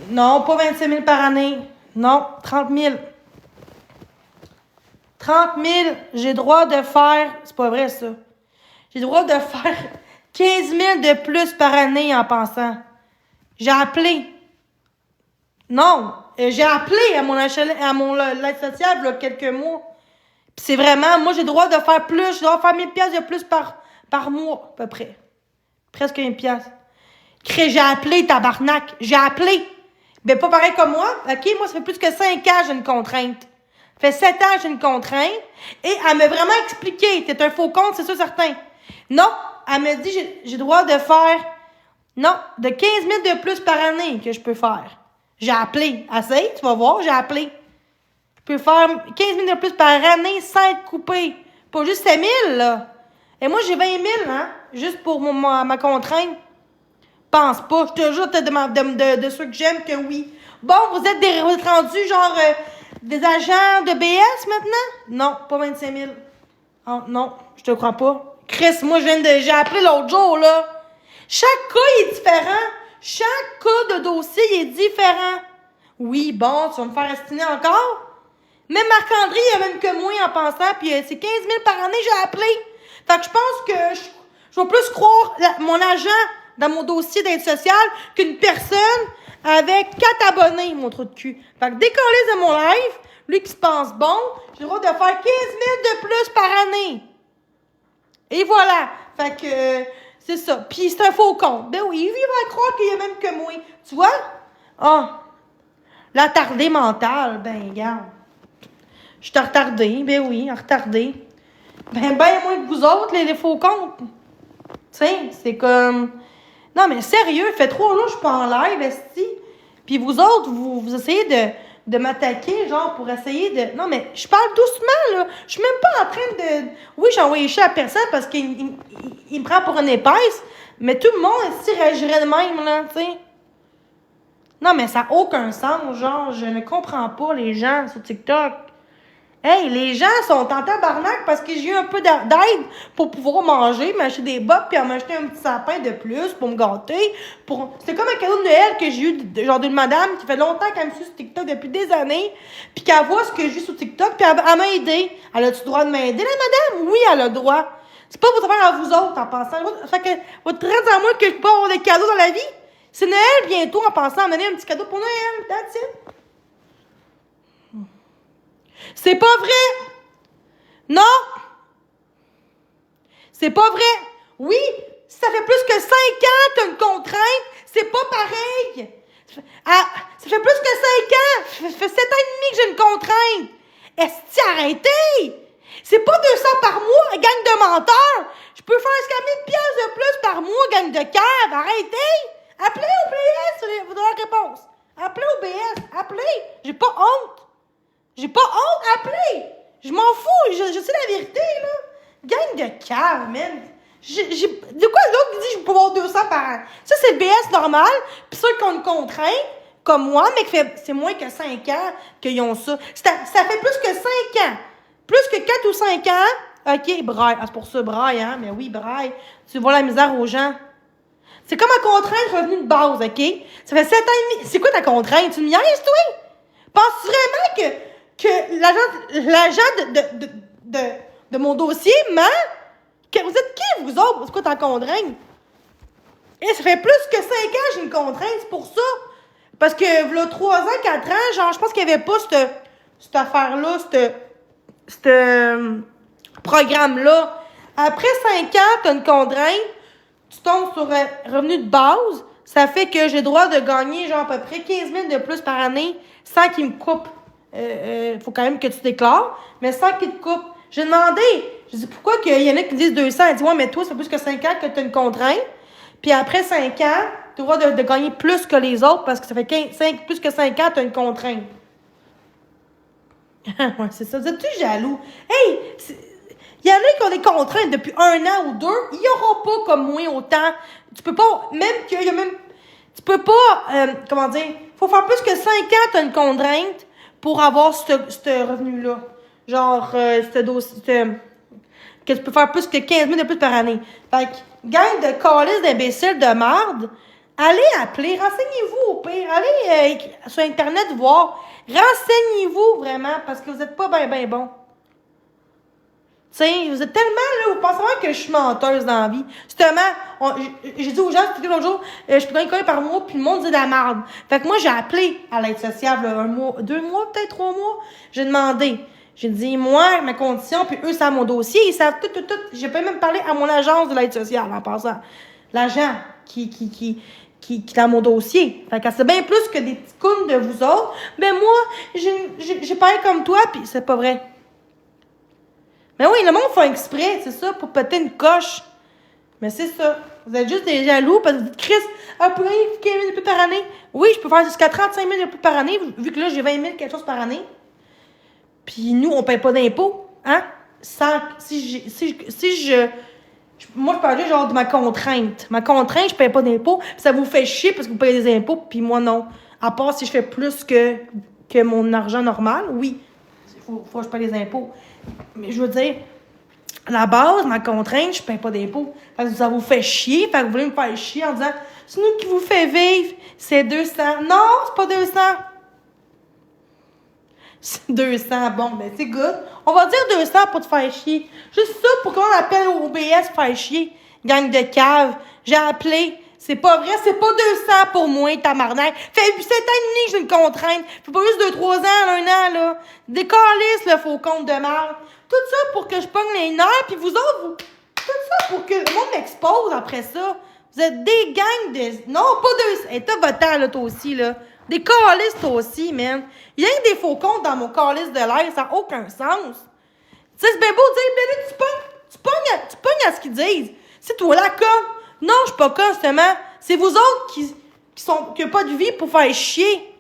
Non, pas 25 000 par année. Non, 30 000. 30 000, j'ai droit de faire... C'est pas vrai, ça. J'ai droit de faire 15 000 de plus par année en pensant. J'ai appelé. Non, j'ai appelé à mon l'aide sociale il y a quelques mois. Puis c'est vraiment... Moi, j'ai droit de faire plus. J'ai droit de faire 1000 piastres de plus par mois, à peu près. Presque 1000 piastres. J'ai appelé, tabarnak. J'ai appelé. Ben, pas pareil comme moi. OK, moi, ça fait plus que 5 ans, j'ai une contrainte. Fait 7 ans que j'ai une contrainte. Et elle m'a vraiment expliqué. T'es un faux compte, c'est ça certain. Non, elle m'a dit j'ai le droit de faire... Non, de 15 000 de plus par année que je peux faire. J'ai appelé. Essaye, tu vas voir, j'ai appelé. Je peux faire 15 000 de plus par année sans être coupé. Pas juste 7 000, là. Et moi, j'ai 20 000, hein, juste pour ma contrainte. Pense pas. Je te jure de ceux que j'aime que oui. Bon, vous êtes rendus genre des agents de BS maintenant? Non, pas 25 000. Oh, non, je te crois pas. Chris, moi, j'ai appelé l'autre jour, là. Chaque cas est différent. Chaque cas de dossier est différent. Oui, bon, tu vas me faire estimer encore? Même Marc-André, il y a même que moi en pensant, puis c'est 15 000 par année, j'ai appelé. Fait que je pense que je vais plus croire mon agent dans mon dossier d'aide sociale qu'une personne avec 4 abonnés, mon trou de cul. Fait que décollez de mon live, lui qui se pense bon, j'ai le droit de faire 15 000 de plus par année. Et voilà. Fait que c'est ça. Puis c'est un faux compte. Ben oui, il va croire qu'il y a même que moi. Tu vois? Ah. L'attardé mental, ben regarde. Je suis retardée, ben oui, retardée. Ben moins que vous autres, les faux comptes. Tu sais, c'est comme... Non, mais sérieux, fait 3 jours que je suis pas en live, esti. Puis vous autres, vous essayez de m'attaquer, genre, pour essayer de... Non, mais je parle doucement, là. Je suis même pas en train de... Oui, j'ai envoyé chier à personne parce qu'il me prend pour une épaisse, mais tout le monde, esti, réagirait de même, là, tu sais. Non, mais ça n'a aucun sens, genre, je ne comprends pas les gens sur TikTok. Hey, les gens sont en tabarnak parce que j'ai eu un peu d'aide pour pouvoir manger, m'acheter des bottes puis m'acheter un petit sapin de plus pour me gâter. C'était comme un cadeau de Noël que j'ai eu, genre d'une madame qui fait longtemps qu'elle me suit sur TikTok depuis des années, puis qu'elle voit ce que j'ai sur TikTok, puis elle m'a aidé. Elle a-tu le droit de m'aider, la madame? Oui, elle a le droit. C'est pas votre affaire à vous autres en pensant. Fait que votre traite à moi que je peux avoir des cadeaux dans la vie. C'est Noël bientôt en pensant à me donner un petit cadeau pour Noël. That's it. C'est pas vrai! Non! C'est pas vrai! Oui, si ça fait plus que 5 ans que t'as une contrainte, c'est pas pareil! Ça fait plus que 5 ans! Ça fait 7 ans et demi que j'ai une contrainte! Est-ce que arrêtez? C'est pas 200 par mois, gang de menteurs! Je peux faire escamer 1000 pièces de plus par mois, gang de cave! Arrêtez! Appelez au BS, vous donner la réponse! Appelez au BS! Appelez! J'ai pas honte! J'ai pas honte, appelez! Je m'en fous, je sais la vérité, là. Gang de cave, man. De quoi l'autre qui dit que je peux avoir 200 par an? Ça, c'est le BS normal. Puis ceux qui ont une contrainte, comme moi, mais que c'est moins que 5 ans qu'ils ont ça. Ça fait plus que 5 ans. Plus que 4 ou 5 ans. OK, braille. Ah, c'est pour ça, braille, hein? Mais oui, braille. Tu vois la misère aux gens. C'est comme un contrainte revenu de base, OK? Ça fait 7 ans et demi. C'est quoi ta contrainte? Tu me niaises, toi? Penses-tu vraiment que l'agent de mon dossier ment? Vous êtes qui, vous autres? C'est quoi ta contrainte? Et ça fait plus que 5 ans que j'ai une contrainte, c'est pour ça. Parce que, là, 3 ans, 4 ans, genre, je pense qu'il n'y avait pas cette affaire-là, ce programme-là. Après 5 ans, tu as une contrainte, tu tombes sur un revenu de base, ça fait que j'ai le droit de gagner, genre, à peu près 15 000 de plus par année sans qu'ils me coupent. Faut quand même que tu déclares, mais sans qu'ils te coupent. J'ai demandé, je dis pourquoi qu'il y en a qui disent 200? Elle dit, ouais, mais toi, ça fait plus que 5 ans que tu as une contrainte. Puis après 5 ans, tu as le droit de gagner plus que les autres parce que ça fait plus que 5 ans, tu as une contrainte. Ouais, c'est ça. Vous êtes-tu jaloux? Hey! Il y en a qui ont des contraintes depuis 1 an ou 2. Il n'y aura pas comme moi autant. Tu peux pas, même qu'il y a même. Tu peux pas, comment dire, faut faire plus que 5 ans, tu as une contrainte pour avoir ce revenu-là. Genre, que tu peux faire plus que 15 000 de plus par année. Fait que, gang de calices d'imbéciles de merde, allez appeler, renseignez-vous au pire. Allez sur Internet voir. Renseignez-vous vraiment, parce que vous êtes pas ben bon. Tu sais, vous êtes tellement là, vous pensez vraiment que je suis menteuse dans la vie. Justement, j'ai dit aux gens, c'était l'autre jour, je peux gagner combien par mois, puis le monde dit de la merde. Fait que moi, j'ai appelé à l'aide sociale, là, 1 mois, 2 mois, peut-être 3 mois. J'ai demandé. J'ai dit, moi, ma condition, puis eux, c'est à mon dossier, ils savent tout. J'ai pas même parlé à mon agence de l'aide sociale, en passant. L'agent qui qui est dans mon dossier. Fait qu'elle sait bien plus que des petits counes de vous autres. Ben moi, j'ai parlé comme toi, puis c'est pas vrai. Mais oui, le monde fait exprès, c'est ça, pour péter une coche. Mais c'est ça. Vous êtes juste des jaloux parce que vous dites, Chris, plein 15 000 de plus par année. Oui, je peux faire jusqu'à 35 000 de plus par année, vu que là, j'ai 20 000 quelque chose par année. Puis nous, on paye pas d'impôts, hein? Moi, je parlais genre de ma contrainte. Ma contrainte, je paye pas d'impôts. Puis ça vous fait chier parce que vous payez des impôts, puis moi, non. À part si je fais plus que mon argent normal, oui. Faut que je paye des impôts. Mais je veux dire, à la base, ma contrainte, je paye pas d'impôts. Parce que ça vous fait chier, fait que vous voulez me faire chier en disant, c'est nous qui vous fait vivre, c'est 200. Non, c'est pas 200. C'est 200, bon, ben c'est good. On va dire 200 pour te faire chier. Juste ça pour qu'on appelle au OBS faire chier. Gang de cave. J'ai appelé. C'est pas vrai, c'est pas 200 pour moi, tabarnak. Fait 7 ans et demi que j'ai une contrainte. Fait pas juste 2-3 ans, 1 an, là. Décalisse le faux compte de merde. Tout ça pour que je pogne les nerfs, puis vous autres, tout ça pour que le monde m'expose après ça. Vous êtes des gangs de... Non, pas 200. Et t'as votre temps, là, toi aussi, là. Des calices, toi aussi, man. Il y a des faux comptes dans mon calice de l'air, ça n'a aucun sens. Tu sais, c'est bien beau de dire, Béné, tu pognes à ce qu'ils disent. C'est toi la con. Non, je suis pas con, justement. C'est vous autres qui n'ont pas de vie pour faire chier.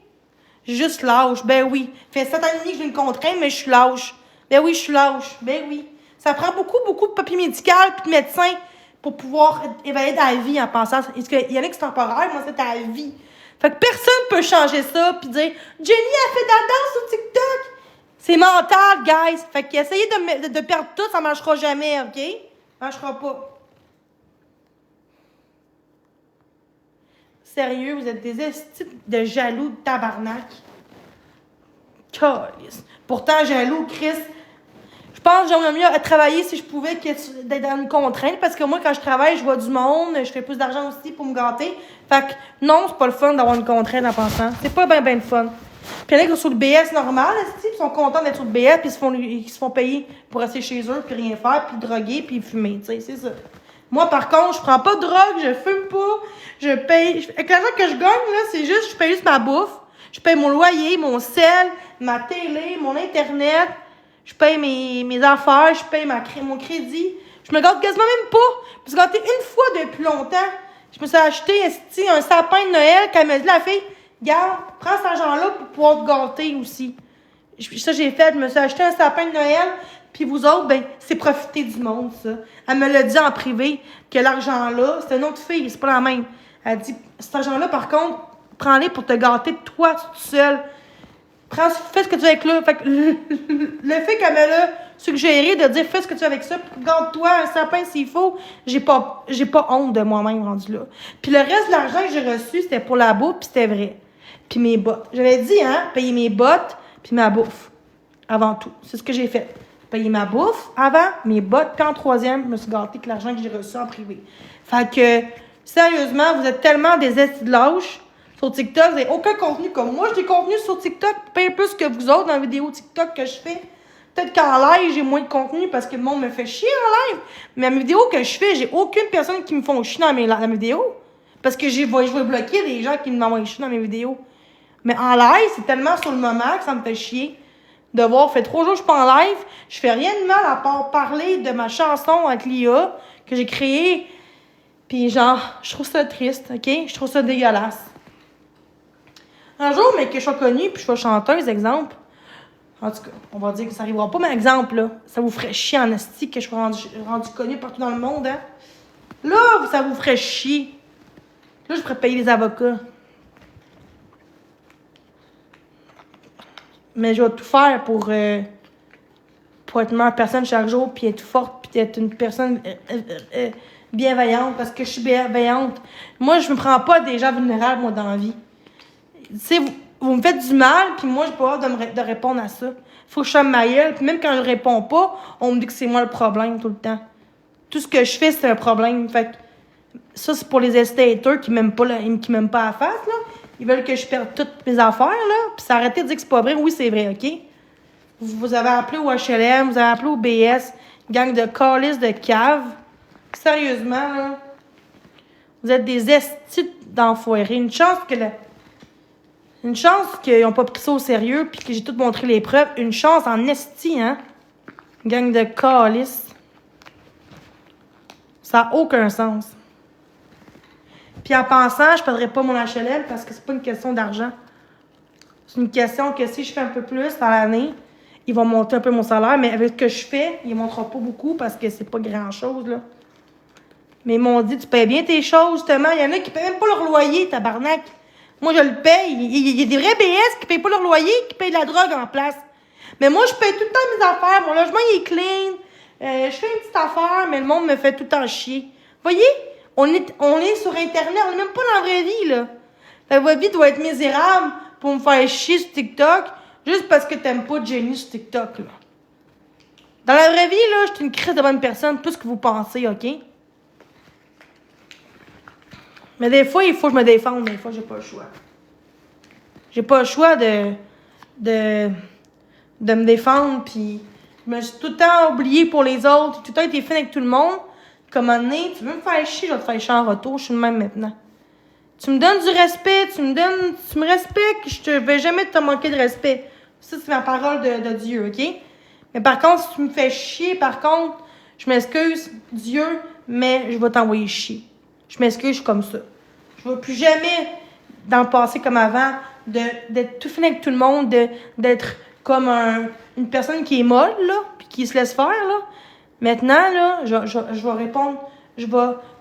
Juste lâche, ben oui. Fait 7 ans et demi que j'ai une contrainte, mais je suis lâche. Ben oui, je suis lâche. Ben oui. Ça prend beaucoup, beaucoup de papier médical et de médecins pour pouvoir évaluer ta vie en pensant. Est-ce qu'il y en a qui sont temporaires, moi, c'est ta vie. Fait que personne peut changer ça pis dire Jenny a fait de la danse sur TikTok. C'est mental, guys. Fait qu'essayer de perdre tout, ça marchera jamais, OK? Ça marchera pas. Sérieux, vous êtes des estis de jaloux de tabarnak. Calice. Pourtant, jaloux, Chris. Je pense que j'aimerais mieux travailler si je pouvais que d'être dans une contrainte. Parce que moi, quand je travaille, je vois du monde, je fais plus d'argent aussi pour me gâter. Fait que non, c'est pas le fun d'avoir une contrainte en pensant. C'est pas bien le fun. Puis il y en a qui sont sur le BS normal, ils sont contents d'être sur le BS, puis ils se font payer pour rester chez eux, puis rien faire, puis droguer, puis fumer. Tu sais, c'est ça. Moi, par contre, je prends pas de drogue, je fume pas, je paye. Avec l'argent que je gagne, là, c'est juste, je paye juste ma bouffe. Je paye mon loyer, mon sel, ma télé, mon Internet. Je paye mes affaires, je paye mon crédit. Je me gâte quasiment même pas. Je me suis gâtée une fois depuis longtemps. Je me suis acheté un sapin de Noël qu'elle m'a dit, la fille, garde, prends cet argent-là pour pouvoir te gâter aussi. Ça, j'ai fait. Je me suis acheté un sapin de Noël. Puis vous autres, ben, c'est profiter du monde, ça. Elle me l'a dit en privé que l'argent-là, c'est une autre fille, c'est pas la même. Elle dit, cet argent-là, par contre, prends-les pour te gâter toi tout seul. Fais ce que tu veux avec là. Fait que le fait qu'elle me l'a suggéré de dire fais ce que tu veux avec ça, garde-toi un sapin s'il faut, j'ai pas honte de moi-même rendu là. Puis le reste de l'argent que j'ai reçu, c'était pour la bouffe, puis c'était vrai. Puis mes bottes. J'avais dit, payer mes bottes, puis ma bouffe. Avant tout. C'est ce que j'ai fait. Payer ma bouffe avant, mes bottes, puis en troisième, je me suis gâtée avec l'argent que j'ai reçu en privé. Fait que, sérieusement, vous êtes tellement des estis de lâches. Sur TikTok, vous n'avez aucun contenu comme moi. J'ai des contenus sur TikTok, bien plus que vous autres dans les vidéos TikTok que je fais. Peut-être qu'en live, j'ai moins de contenu parce que le monde me fait chier en live. Mais mes vidéos que je fais, j'ai aucune personne qui me font chier dans mes vidéos. Parce que je vais bloquer des gens qui m'envoient chier dans mes vidéos. Mais en live, c'est tellement sur le moment que ça me fait chier. De voir, fait 3 jours que je suis pas en live, je fais rien de mal à part parler de ma chanson avec l'IA que j'ai créée. Puis genre, je trouve ça triste, OK? Je trouve ça dégueulasse. Un jour, mais que je sois connue puis je sois chanteuse, exemple. En tout cas, on va dire que ça n'arrivera pas, mais exemple, là, ça vous ferait chier en esti que je sois rendue connue partout dans le monde, hein? Là, ça vous ferait chier. Là, je pourrais payer les avocats. Mais je vais tout faire pour être une meilleure personne chaque jour, puis être forte, puis être une personne bienveillante, parce que je suis bienveillante. Moi, je me prends pas des gens vulnérables, moi, dans la vie. Tu sais, vous me faites du mal, puis moi, j'ai pas hâte de répondre à ça. Faut que je ferme ma gueule, puis même quand je réponds pas, on me dit que c'est moi le problème tout le temps. Tout ce que je fais, c'est un problème. Fait que ça, c'est pour les haters qui m'aiment pas, qui m'aiment pas à la face, là. Ils veulent que je perde toutes mes affaires, là. Puis ça arrêtez de dire que c'est pas vrai. Oui, c'est vrai, OK? Vous avez appelé au HLM, vous avez appelé au BS, gang de calices de cave. Sérieusement, là. Vous êtes des estis d'enfoirés. Une chance qu'ils n'ont pas pris ça au sérieux puis que j'ai tout montré les preuves. Une chance en esti, hein? Gang de calices. Ça n'a aucun sens. Puis en pensant, je ne perdrai pas mon HLM parce que c'est pas une question d'argent. C'est une question que si je fais un peu plus dans l'année, ils vont monter un peu mon salaire, mais avec ce que je fais, ils ne monteront pas beaucoup parce que c'est pas grand-chose, là. Mais ils m'ont dit, tu payes bien tes choses, justement. Il y en a qui ne payent même pas leur loyer, tabarnak. Moi, je le paye. Il y a des vrais BS qui ne payent pas leur loyer, qui payent de la drogue en place. Mais moi, je paye tout le temps mes affaires. Mon logement, il est clean. Je fais une petite affaire, mais le monde me fait tout le temps chier. Voyez? On est sur Internet. On n'est même pas dans la vraie vie, là. Votre vie doit être misérable pour me faire chier sur TikTok juste parce que t'aimes pas Jenny sur TikTok, là. Dans la vraie vie, là, je suis une crise de bonne personne, plus que vous pensez, OK? Mais des fois, il faut que je me défende. Des fois, j'ai pas le choix. J'ai pas le choix de me défendre, puis je me suis tout le temps oubliée pour les autres, tout le temps été fine avec tout le monde. Comme un donné, tu veux me faire chier, je vais te faire chier en retour, je suis le même maintenant. Tu me donnes du respect, tu me respectes, je vais jamais te manquer de respect. Ça, c'est ma parole de Dieu, OK? Mais par contre, si tu me fais chier, par contre, je m'excuse, Dieu, mais je vais t'envoyer chier. Je m'excuse, je suis comme ça. Je ne vais plus jamais, dans le passé comme avant, d'être tout fini avec tout le monde, d'être comme une personne qui est molle, là, puis qui se laisse faire, là. Maintenant, là, je vais répondre,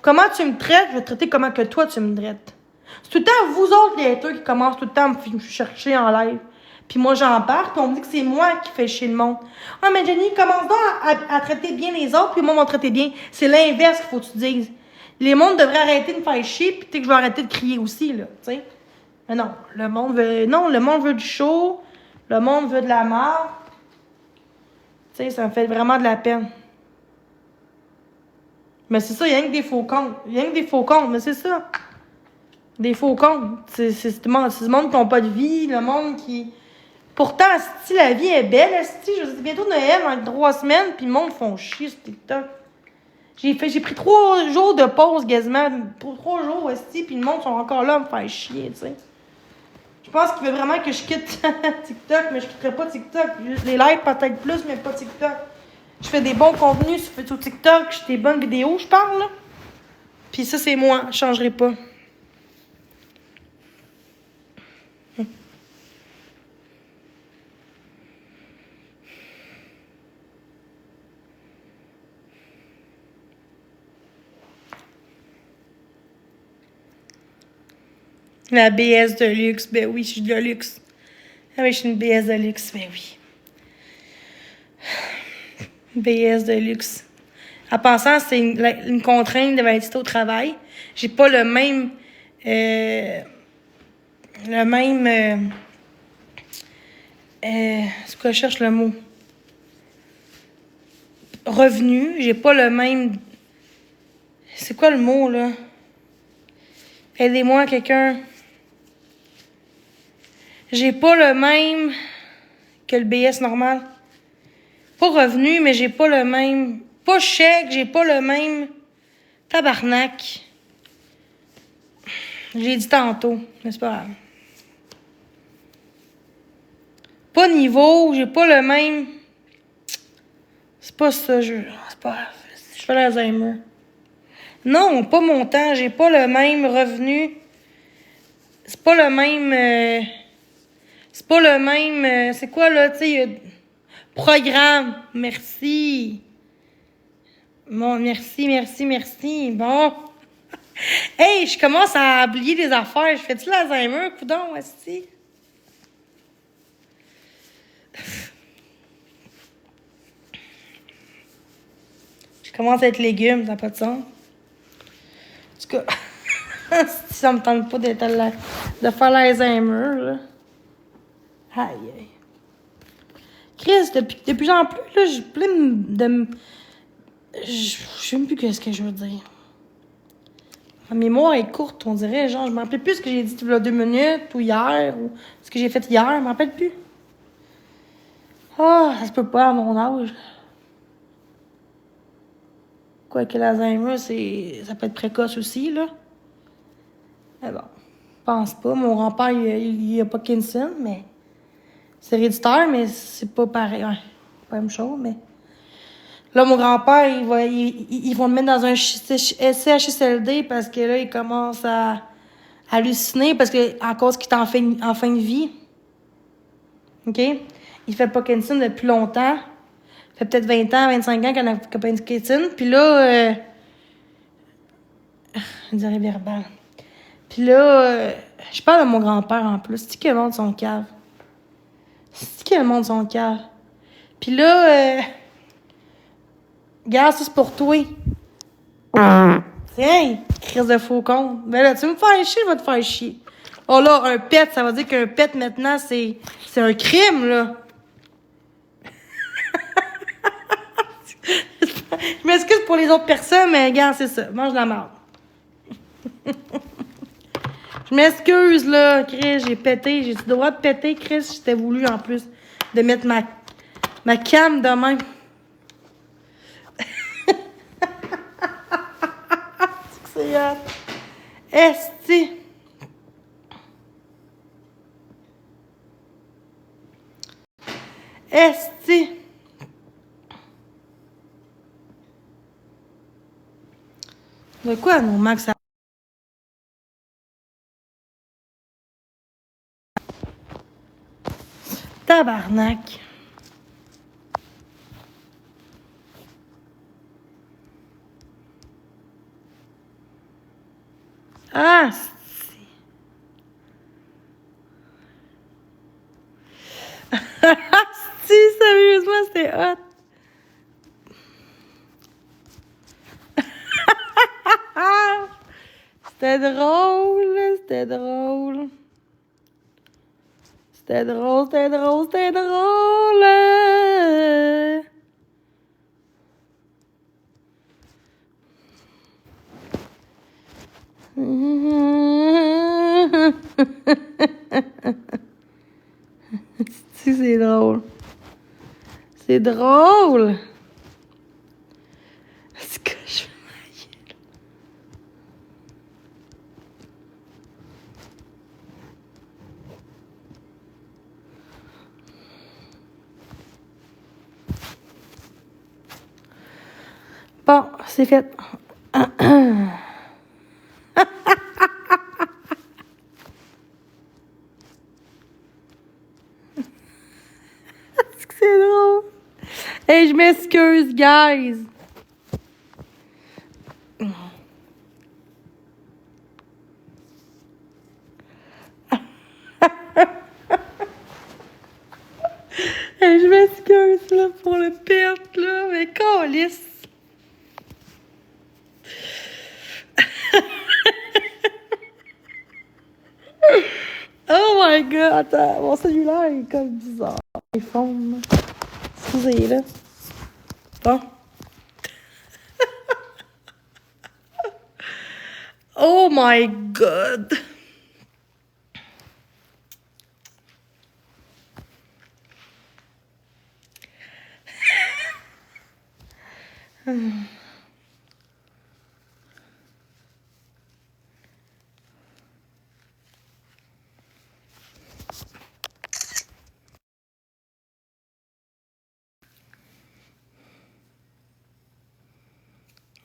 comment tu me traites, je vais te traiter comment que toi, tu me traites. C'est tout le temps vous autres, les haters, qui commencent tout le temps à me chercher en live. Puis moi, j'en parle, puis on me dit que c'est moi qui fais chier le monde. Ah, mais Jenny, commence donc à traiter bien les autres, puis moi, m'en traiter bien. C'est l'inverse qu'il faut que tu dises. Les mondes devraient arrêter de me faire chier, puis que je vais arrêter de crier aussi, là, tu sais. Mais non, le monde veut du show, le monde veut de la merde. Tu sais, ça me fait vraiment de la peine. Mais c'est ça, il y a rien que des faux comptes. Il y a rien que des faux comptes, mais c'est ça. Des faux comptes. C'est ce monde qui n'a pas de vie, le monde qui... Pourtant, si la vie est belle, si je dis bientôt Noël dans 3 semaines, puis le monde font chier sur TikTok. J'ai pris 3 jours de pause quasiment, pour 3 jours aussi, puis le monde sont encore là à me faire chier, tu sais. Je pense qu'il veut vraiment que je quitte TikTok, mais je quitterai pas TikTok. Les likes peut-être plus, mais pas TikTok. Je fais des bons contenus sur TikTok, je fais des bonnes vidéos, je parle, là. Puis ça, c'est moi, je changerai pas. La BS de luxe, ben oui, je suis de luxe. Ah oui, je suis une BS de luxe, ben oui. BS de luxe. En passant, c'est une contrainte de être au travail. J'ai pas le même... c'est quoi, je cherche le mot? Revenu. J'ai pas le même... C'est quoi le mot, là? Aidez-moi, quelqu'un. J'ai pas le même que le BS normal. Pas revenu, mais j'ai pas le même... Pas chèque, j'ai pas le même... Tabarnak. J'ai dit tantôt, mais c'est pas grave. Pas niveau, j'ai pas le même... C'est pas ça, c'est pas grave. Je fais l'Alzheimer. Non, pas montant, j'ai pas le même revenu. C'est pas le même... c'est pas le même... c'est quoi, là, tu sais... Programme. Merci. Bon, merci. Bon. Hey, je commence à oublier des affaires. Je fais-tu l'Alzheimer, coudon, esti? Je commence à être légume, ça n'a pas de sens. En tout cas, si ça me tente pas de faire l'Alzheimer, là. Aïe. Chris, de plus en plus, là, j'ai plein de... Je sais même plus ce que je veux dire. Ma mémoire est courte, on dirait. Genre, je me rappelle plus ce que j'ai dit il y a 2 minutes, ou hier, ou ce que j'ai fait hier. Je me rappelle plus. Ah, ça se peut pas à mon âge. Quoique l'Alzheimer, ça peut être précoce aussi, là. Mais bon, je pense pas. Mon grand-père, il a Parkinson, mais c'est héréditaire, mais c'est pas pareil. Ouais, pas la même chose, mais... Là, mon grand-père, ils vont le mettre dans un CHSLD parce que là, il commence à halluciner parce que, à cause qu'il est en fin de vie. OK? Il fait Parkinson depuis longtemps. Ça fait peut-être 20 ans, 25 ans qu'il a Parkinson. Puis là, je dirais verbal. Puis là, je parle de mon grand-père en plus. C'est-tu qu'il monte son cave? C'est-tu qu'il monte son cave? Puis là, regarde, ça c'est pour toi. Tiens, crise de faux con. Ben là, tu veux me faire chier, je vais te faire chier. Oh là, un pet, ça veut dire qu'un pet maintenant, c'est un crime, là. Je m'excuse pour les autres personnes, mais regarde, c'est ça. Mange la marde. Je m'excuse, là, Chris, j'ai pété. J'ai-tu le droit de péter, Chris? J'étais voulu, en plus, de mettre ma cam de même. C'est esti. Esti. De quoi, non, Max? Tabarnak. Ah, si, sérieusement, c'était hot. C'était drôle, c'était drôle. C'était drôle, c'était drôle, c'était drôle. Si, c'est drôle. C'est drôle. C'est que je fais ma gueule. Bon, c'est fait. C'est drôle. Hey, je m'excuse, guys. Hey, je m'excuse, là, pour le perte, là, mais câlisse. Oh my god, attends, mon cellulaire est comme bizarre. iPhone, là. Excusez, là. Bon. Oh my god.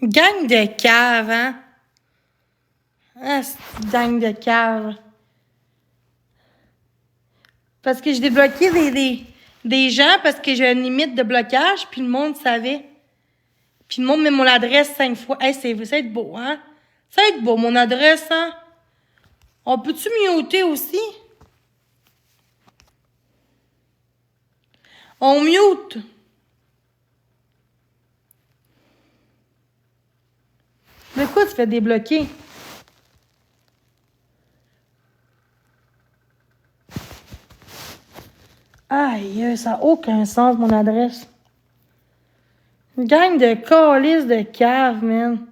Gang de cave, hein? Ah, c'est une gang de cave. Parce que j'ai débloqué des gens parce que j'ai une limite de blocage, puis le monde savait. Puis le monde met mon adresse 5 fois. Hey, ça va être beau, hein? Ça va être beau, mon adresse, hein? On peut-tu muter aussi? On mute. De quoi tu fais débloquer? Aïe, ça n'a aucun sens, mon adresse. Une gang de calices de cave, man.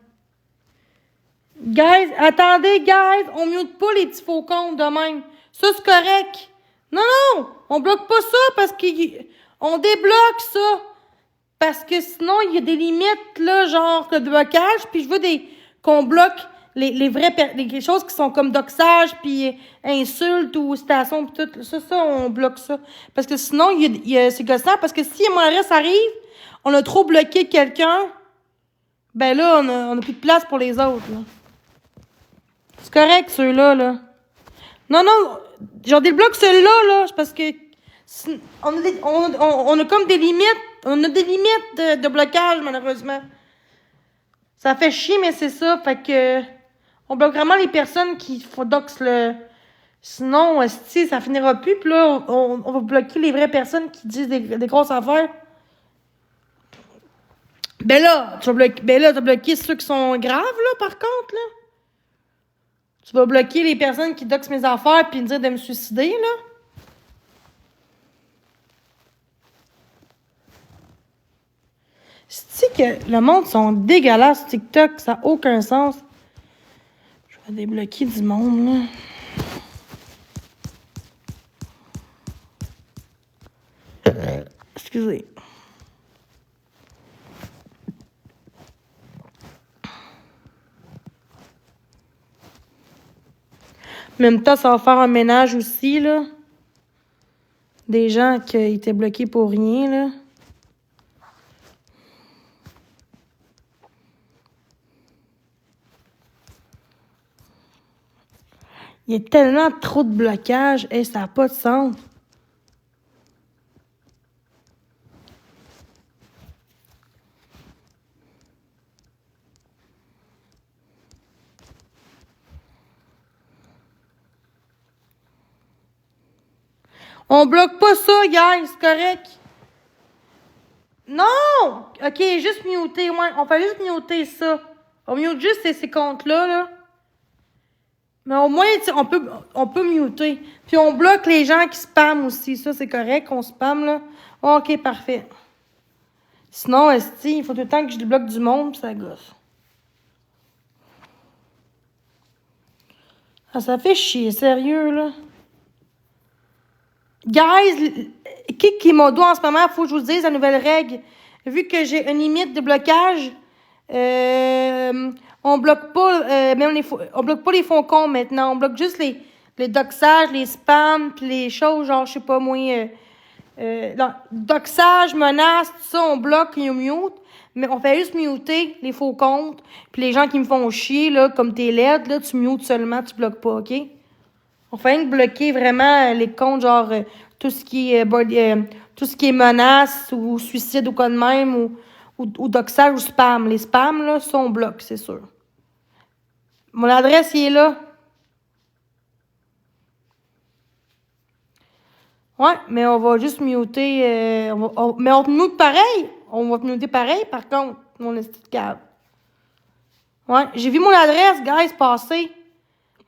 Guys, attendez, guys, on mute pas les petits faux comptes de même. Ça, c'est correct. Non, non, on bloque pas ça parce qu'on débloque ça. Parce que sinon, il y a des limites, là, genre de blocage, puis je veux qu'on bloque les choses qui sont comme doxage, puis insultes ou citations, puis tout. Ça, on bloque ça. Parce que sinon, c'est gossant. Parce que si mon adresse arrive, on a trop bloqué quelqu'un, ben là, on a plus de place pour les autres, là. C'est correct, ceux-là, là. Non, j'en débloque ceux-là, là, parce que on a comme des limites. On a des limites de blocage, malheureusement. Ça fait chier, mais c'est ça. Fait que on bloque vraiment les personnes qui font dox le. Sinon, si ça finira plus, puis là, on va bloquer les vraies personnes qui disent des grosses affaires. Ben là, tu vas bloquer ceux qui sont graves, là, par contre, là. Tu vas bloquer les personnes qui doxent mes affaires puis me dire de me suicider, là. C'est que le monde sont dégueulasses sur TikTok, ça n'a aucun sens. Je vais débloquer du monde, là. Excusez. En même temps, ça va faire un ménage aussi, là. Des gens qui étaient bloqués pour rien, là. Il y a tellement trop de blocages, et ça n'a pas de sens. On bloque pas ça, guys, c'est correct. Non! Ok, juste muter, ouais. On fait juste muter ça. On mute juste ces comptes-là, là. Mais au moins, on peut muter. Puis on bloque les gens qui spamment aussi. Ça, c'est correct qu'on spamme, là. Ok, parfait. Sinon, il faut tout le temps que je débloque du monde, puis ça gosse. Ah, ça fait chier, sérieux, là. Guys, qui mon doigt en ce moment, faut que je vous dise la nouvelle règle. Vu que j'ai une limite de blocage, on bloque pas on bloque pas les fonds comptes maintenant. On bloque juste les doxages, les spams, puis les choses genre, je sais pas moi, non, doxage, menaces, tout ça, on bloque et on mute. Mais on fait juste muter les faux comptes. Puis les gens qui me font chier, là, comme t'es laide, là, tu mutes seulement, tu bloques pas, OK? On fait bloquer vraiment les comptes, genre tout ce qui est menace ou suicide ou quoi de même, ou doxage ou spam. Les spams, là, ça, on bloque, c'est sûr. Mon adresse, il est là. Ouais, mais on va juste muter. Mais on te mute pareil. On va te muter pareil, par contre, mon esti de câble. Ouais, j'ai vu mon adresse, guys, passer.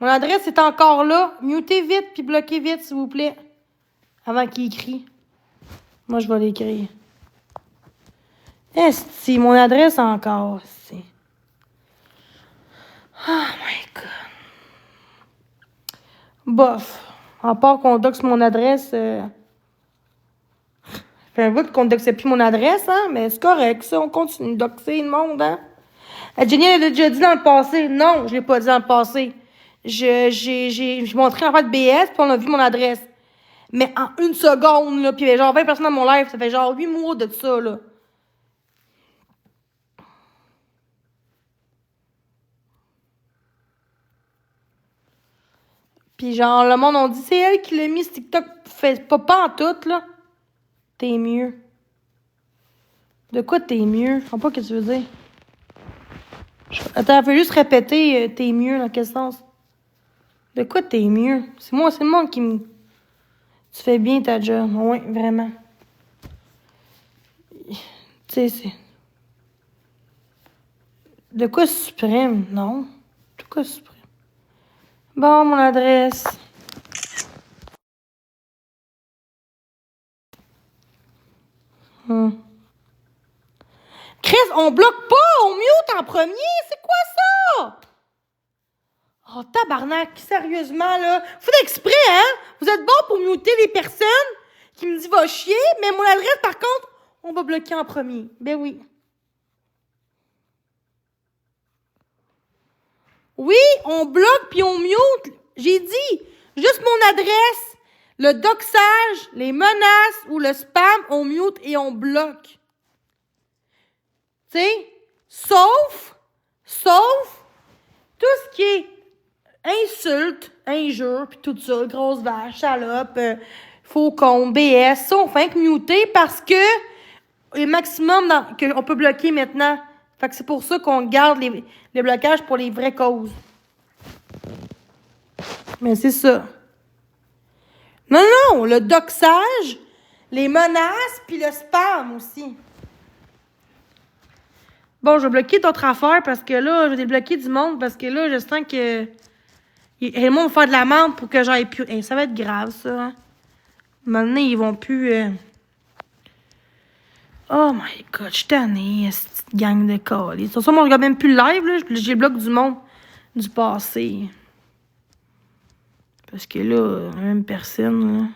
Mon adresse est encore là. Mutez vite, puis bloquez vite, s'il vous plaît. Avant qu'il écrit. Moi, je vais l'écrire. Esti, mon adresse encore. C'est. Oh my God. Bof. À part qu'on doxe mon adresse. Fait un bout qu'on doxait plus mon adresse, hein. Mais c'est correct, ça. On continue de doxer le monde, hein. Jenny, elle a déjà dit dans le passé. Non, je l'ai pas dit dans le passé. J'ai montré en fait BS, puis on a vu mon adresse. Mais en une seconde, là, puis il y avait genre 20 personnes dans mon live, ça fait genre 8 mois de ça, là. Puis genre, le monde, on dit, c'est elle qui l'a mis ce TikTok. Fait pas en tout, là. T'es mieux. De quoi t'es mieux? Je comprends pas ce que tu veux dire. Attends, fais juste répéter, t'es mieux, dans quel sens? De quoi t'es mieux? C'est le monde qui me... Tu fais bien ta job. Oui, vraiment. Tu sais, c'est... De quoi suprême? Non. De quoi suprême? Bon, mon adresse. Chris, on bloque pas, on mute en premier. C'est quoi ça? Oh, tabarnak, sérieusement, là. Faites exprès, hein? Vous êtes bon pour muter les personnes qui me disent va chier, mais mon adresse, par contre, on va bloquer en premier. Ben oui. Oui, on bloque puis on mute. J'ai dit, juste mon adresse, le doxage, les menaces ou le spam, on mute et on bloque. Tu sais, sauf tout ce qui est insulte, injure, puis tout ça, grosse vache, salope, faux con, BS, ça, on fait que muter parce que le maximum qu'on peut bloquer maintenant. Fait que c'est pour ça qu'on garde les blocages pour les vraies causes. Mais c'est ça. Non, le doxage, les menaces, puis le spam aussi. Bon, je vais bloquer d'autres affaires parce que là, je vais débloquer du monde parce que là, je sens que le monde va faire de la merde pour que j'aille plus. Hey, ça va être grave, ça. Maintenant, ils vont plus. Oh my god, je suis tannée, cette gang de colis. De toute façon, moi, je regarde même plus le live, là. J'ai le bloc du monde du passé. Parce que là, même personne, là.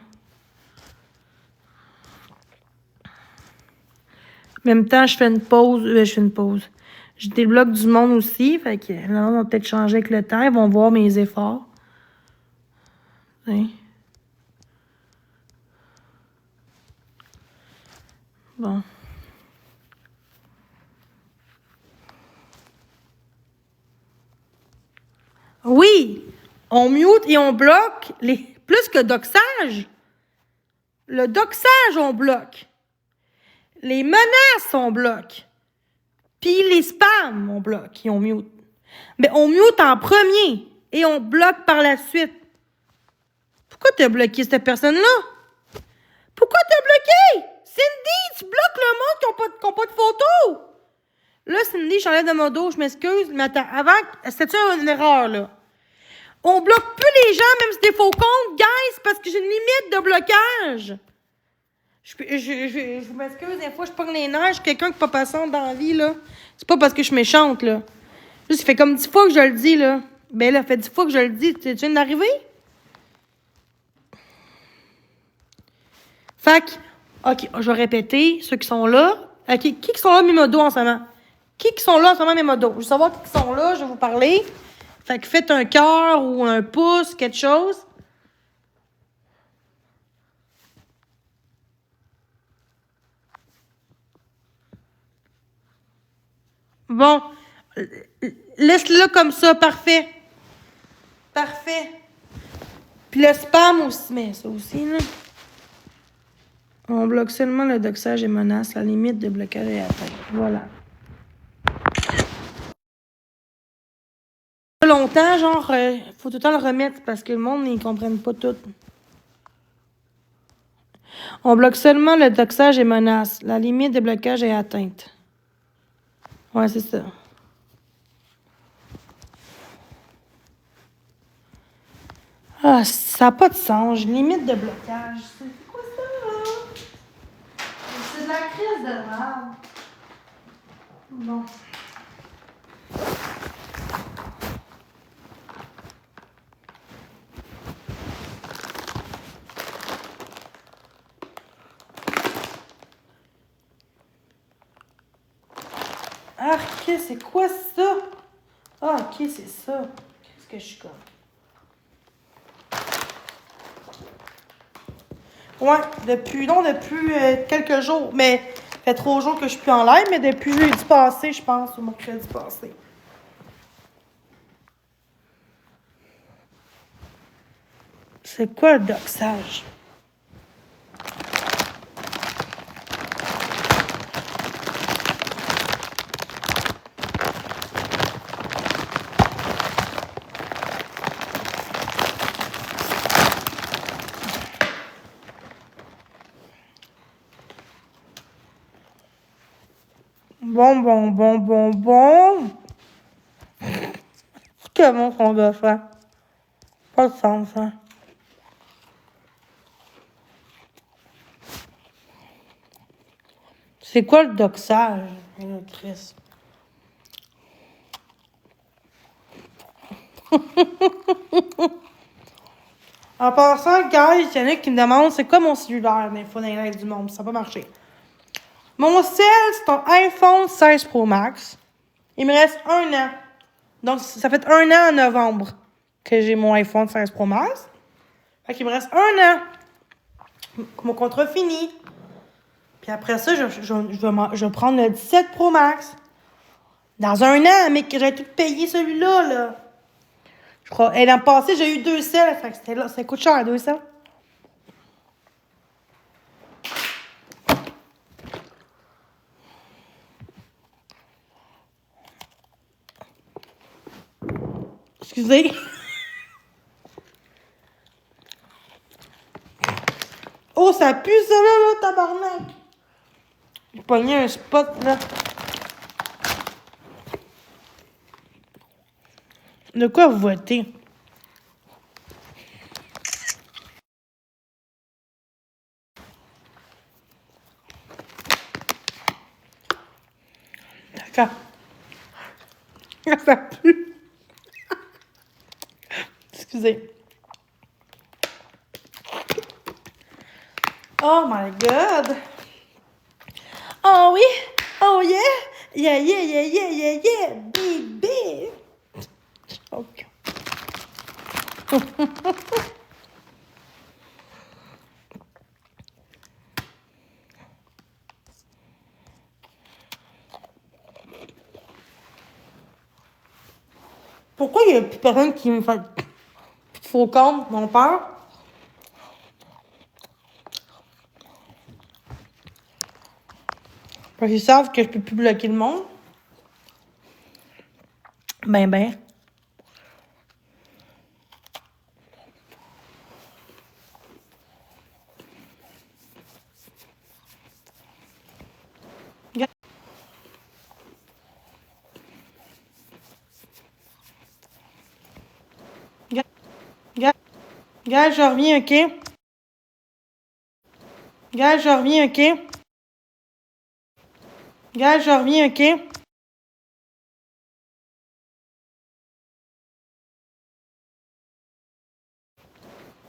En même temps, je fais une pause. Je débloque du monde aussi. Fait que là, on va peut-être changer avec le temps. Ils vont voir mes efforts. Hein? Bon. Oui! On mute et on bloque les. Plus que doxage. Le doxage, on bloque. Les menaces, on bloque. Puis les spams, on bloque et on mute. Mais on mute en premier et on bloque par la suite. Pourquoi t'as bloqué cette personne-là? Pourquoi t'as bloqué? Cindy, tu bloques le monde qui n'a pas de photo. Là, Cindy, j'enlève de mon dos, je m'excuse, mais attends, avant, c'était une erreur, là. On bloque plus les gens, même si c'est faux comptes, guys, parce que j'ai une limite de blocage. Je m'excuse, des fois, je pogne les nerfs, je suis quelqu'un qui n'est pas passante dans la vie, là. C'est pas parce que je suis méchante, là. Juste, ça fait comme 10 fois que je le dis, là. Ben là, ça fait 10 fois que je le dis. Tu viens d'arriver? Fait que, OK, je vais répéter, ceux qui sont là. OK, qui sont là, mes modos, en ce moment? Qui sont là, en ce moment, mes modos? Je veux savoir qui sont là, je vais vous parler. Fait que faites un cœur ou un pouce, quelque chose. Bon. Laisse-le comme ça, parfait. Parfait. Puis le spam aussi, mais ça aussi, là. On bloque seulement le doxage et menace. La limite de blocage est atteinte. Voilà. Longtemps, genre, faut tout le temps le remettre parce que le monde, ils comprennent pas tout. On bloque seulement le doxage et menace. La limite de blocage est atteinte. Ouais, c'est ça. Ah, ça n'a pas de sens. Limite de blocage. C'est quoi ça, là? C'est de la crise de merde. Bon. Ah, ok, c'est quoi ça? Ah, ok, c'est ça. Qu'est-ce que je suis comme? Ouais, depuis quelques jours. Mais ça fait 3 jours que je suis plus en live, mais depuis jeudi passé, je pense, ou mercredi passé. C'est quoi le doxage? Bon. Comment qu'on doit faire? Pas de sens, hein? C'est quoi le doxage? Chris? En passant, guys, il y en a qui me demandent c'est quoi mon cellulaire, mais il faut dans les règles du monde, ça n'a pas marché. Mon cell, c'est un iPhone 16 Pro Max. Il me reste 1 an Donc, ça fait 1 an en novembre que j'ai mon iPhone 16 Pro Max. Fait qu'il me reste 1 an. Mon contrat fini. Puis après ça, je vais prendre le 17 Pro Max. Dans 1 an, mais que j'ai tout payé celui-là, là. Je crois. Et l'an passé, j'ai eu 2 selles. Fait que c'était là. Ça coûte cher, 2 selles. Excusez. Oh, ça pue, ça, là, tabarnak. J'ai pogné un spot, là. De quoi vous votez? D'accord. Ça pue. Excusez. Oh my God. Oh oui. Oh yeah. Yeah, yeah, yeah, yeah, yeah, yeah. Baby. Okay. Pourquoi il n'y a plus personne qui me fait faux compte, mon père? Parce qu'ils savent que je peux plus bloquer le monde. Ben. Gars, je reviens, OK? Gars, je reviens, OK? Gars, je reviens, OK?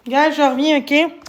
Gars, je reviens, OK?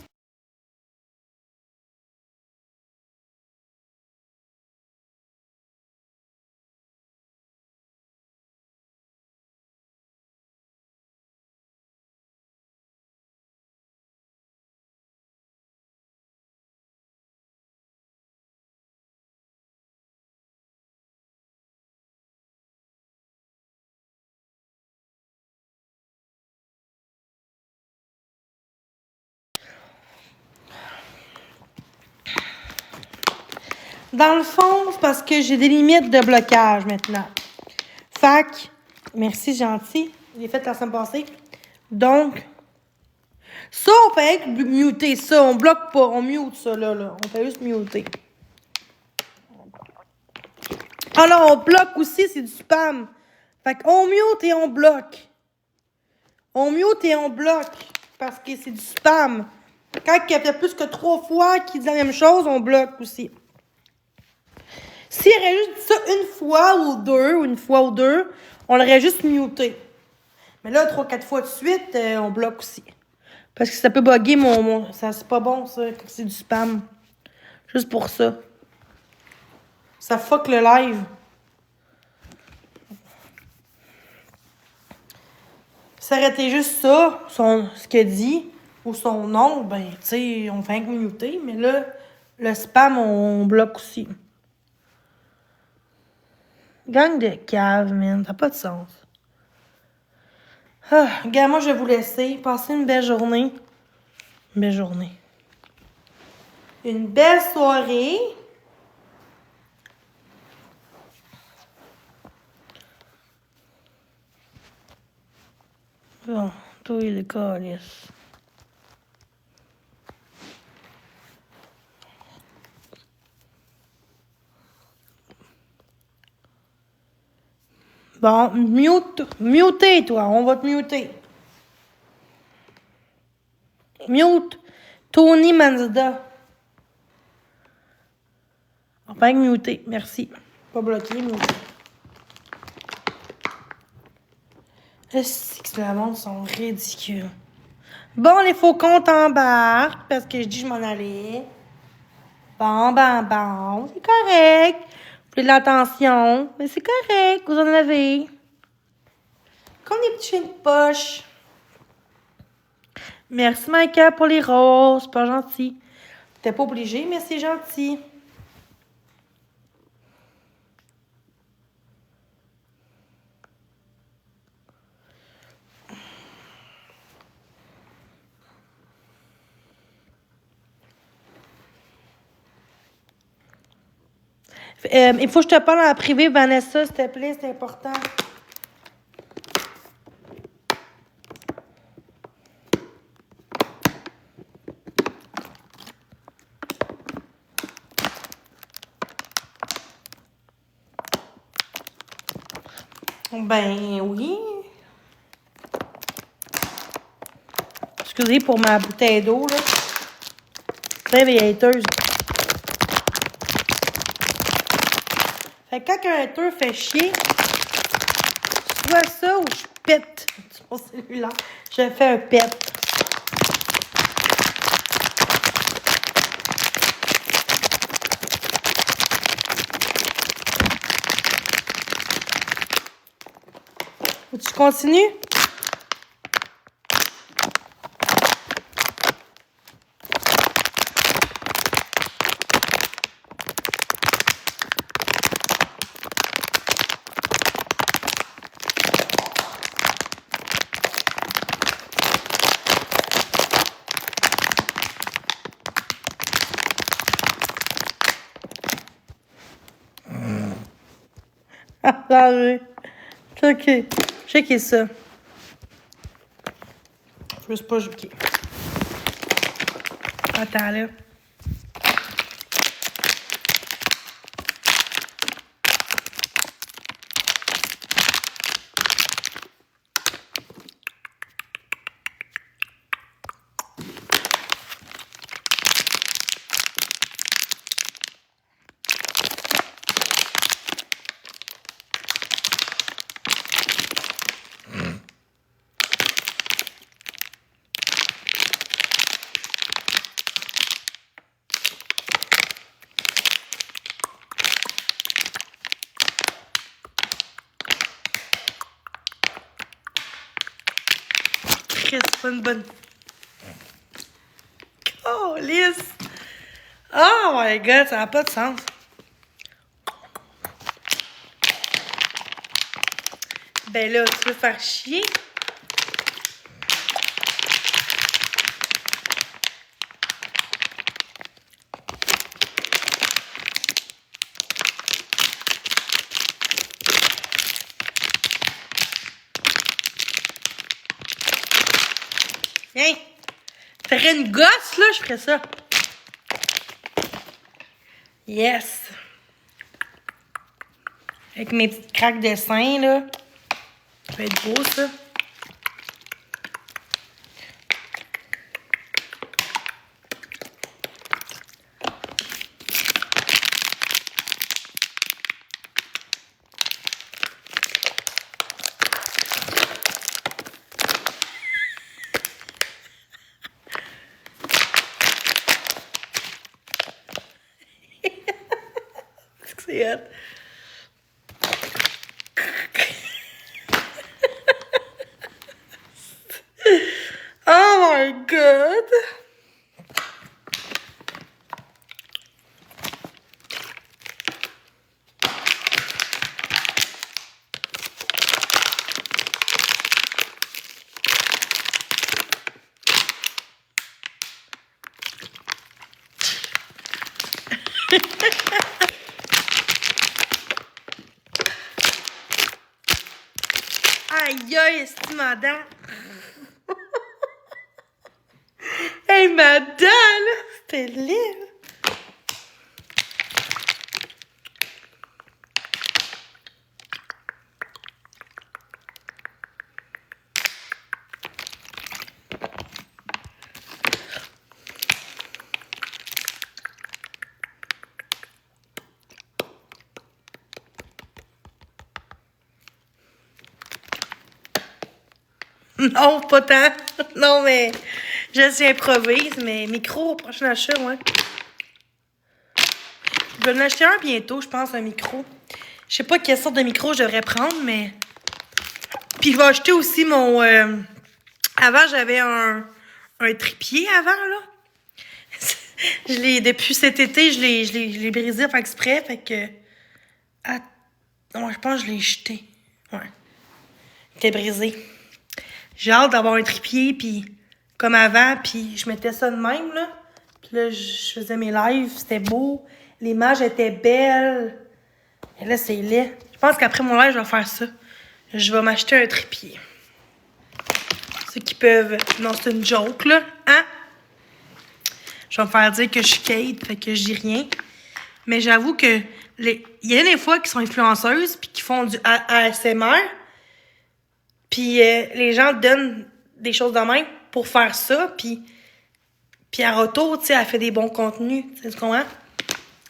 Dans le fond, c'est parce que j'ai des limites de blocage maintenant. Fac, merci, gentil. Je l'ai fait la semaine passée. Donc, ça, on fait muter ça. On bloque pas. On mute ça, là. On fait juste muter. Ah non, on bloque aussi, c'est du spam. Fait qu'on mute et on bloque. On mute et on bloque. Parce que c'est du spam. Quand il y a fait plus que 3 fois qu'il dit la même chose, on bloque aussi. S'il aurait juste dit ça une fois ou deux, on l'aurait juste muté. Mais là, 3-4 fois de suite, on bloque aussi. Parce que ça peut bugger mon... Ça, c'est pas bon, ça, quand c'est du spam. Juste pour ça. Ça fuck le live. Ça aurait été juste ça, ce qu'il dit, ou son nom, ben, tu sais, on fait un muter. Mais là, le spam, on bloque aussi. Gang de cave, man. Ça n'a pas de sens. Ah, gars, moi, je vais vous laisser. Passez une belle journée. Une belle journée. Une belle soirée. Bon, toi, il est calice. Bon, muter, toi. On va te muter. Mute. Tony Manzada. Enfin, muter. Merci. Pas bloqué, muter. C'est que le monde sont ridicules. Bon, les faux comptes embarquent parce que je dis que je m'en allais. Bon. C'est correct. Vous voulez de l'attention. Mais c'est correct. Vous en avez. Comme des petits chiens de poche. Merci, Micah, pour les roses. Pas gentil. T'es pas obligé, mais c'est gentil. Il faut que je te parle en privé, Vanessa, s'il te plaît, c'est important. Ben oui. Excusez pour ma bouteille d'eau, là. Très vieilleuse. Fait que quand un hater fait chier, soit ça ou je pète mon cellulaire. Je fais un pet. Tu continues? Ah, oui. Ok. Checkez ça. Je veux pas jouer. Attends, là. C'est pas une bonne. Oh, lisse! Oh my god, ça n'a pas de sens. Ben là, tu veux faire chier? Viens! Je ferais une gosse, là, je ferais ça. Yes! Avec mes petites craques de sein, là. Ça va être beau, ça. C'est hot. Oh my god! Aïe, aïe, est-ce que madame? Hey, madame! C'était laid! Non, pas tant. Non, mais je suis improvise, mais micro au prochain achat, ouais. Je vais en acheter un bientôt, je pense, un micro. Je sais pas quelle sorte de micro je devrais prendre, mais... Puis je vais acheter aussi mon... avant, j'avais un trépied avant, là. Depuis cet été, je l'ai brisé par exprès, fait que... Ah, non, je pense que je l'ai jeté. Ouais. Il était brisé. J'ai hâte d'avoir un trépied, puis comme avant, puis je mettais ça de même, là. Puis là, je faisais mes lives, c'était beau. L'image était belle. Et là, c'est laid. Je pense qu'après mon live, je vais faire ça. Je vais m'acheter un trépied. Ceux qui peuvent... Non, c'est une joke, là. Hein? Je vais me faire dire que je suis Kate, fait que je dis rien. Mais j'avoue que... Il y a des fois qui sont influenceuses, puis qui font du ASMR. Puis les gens donnent des choses de même pour faire ça, puis en retour, tu sais, elle fait des bons contenus. Tu comprends? En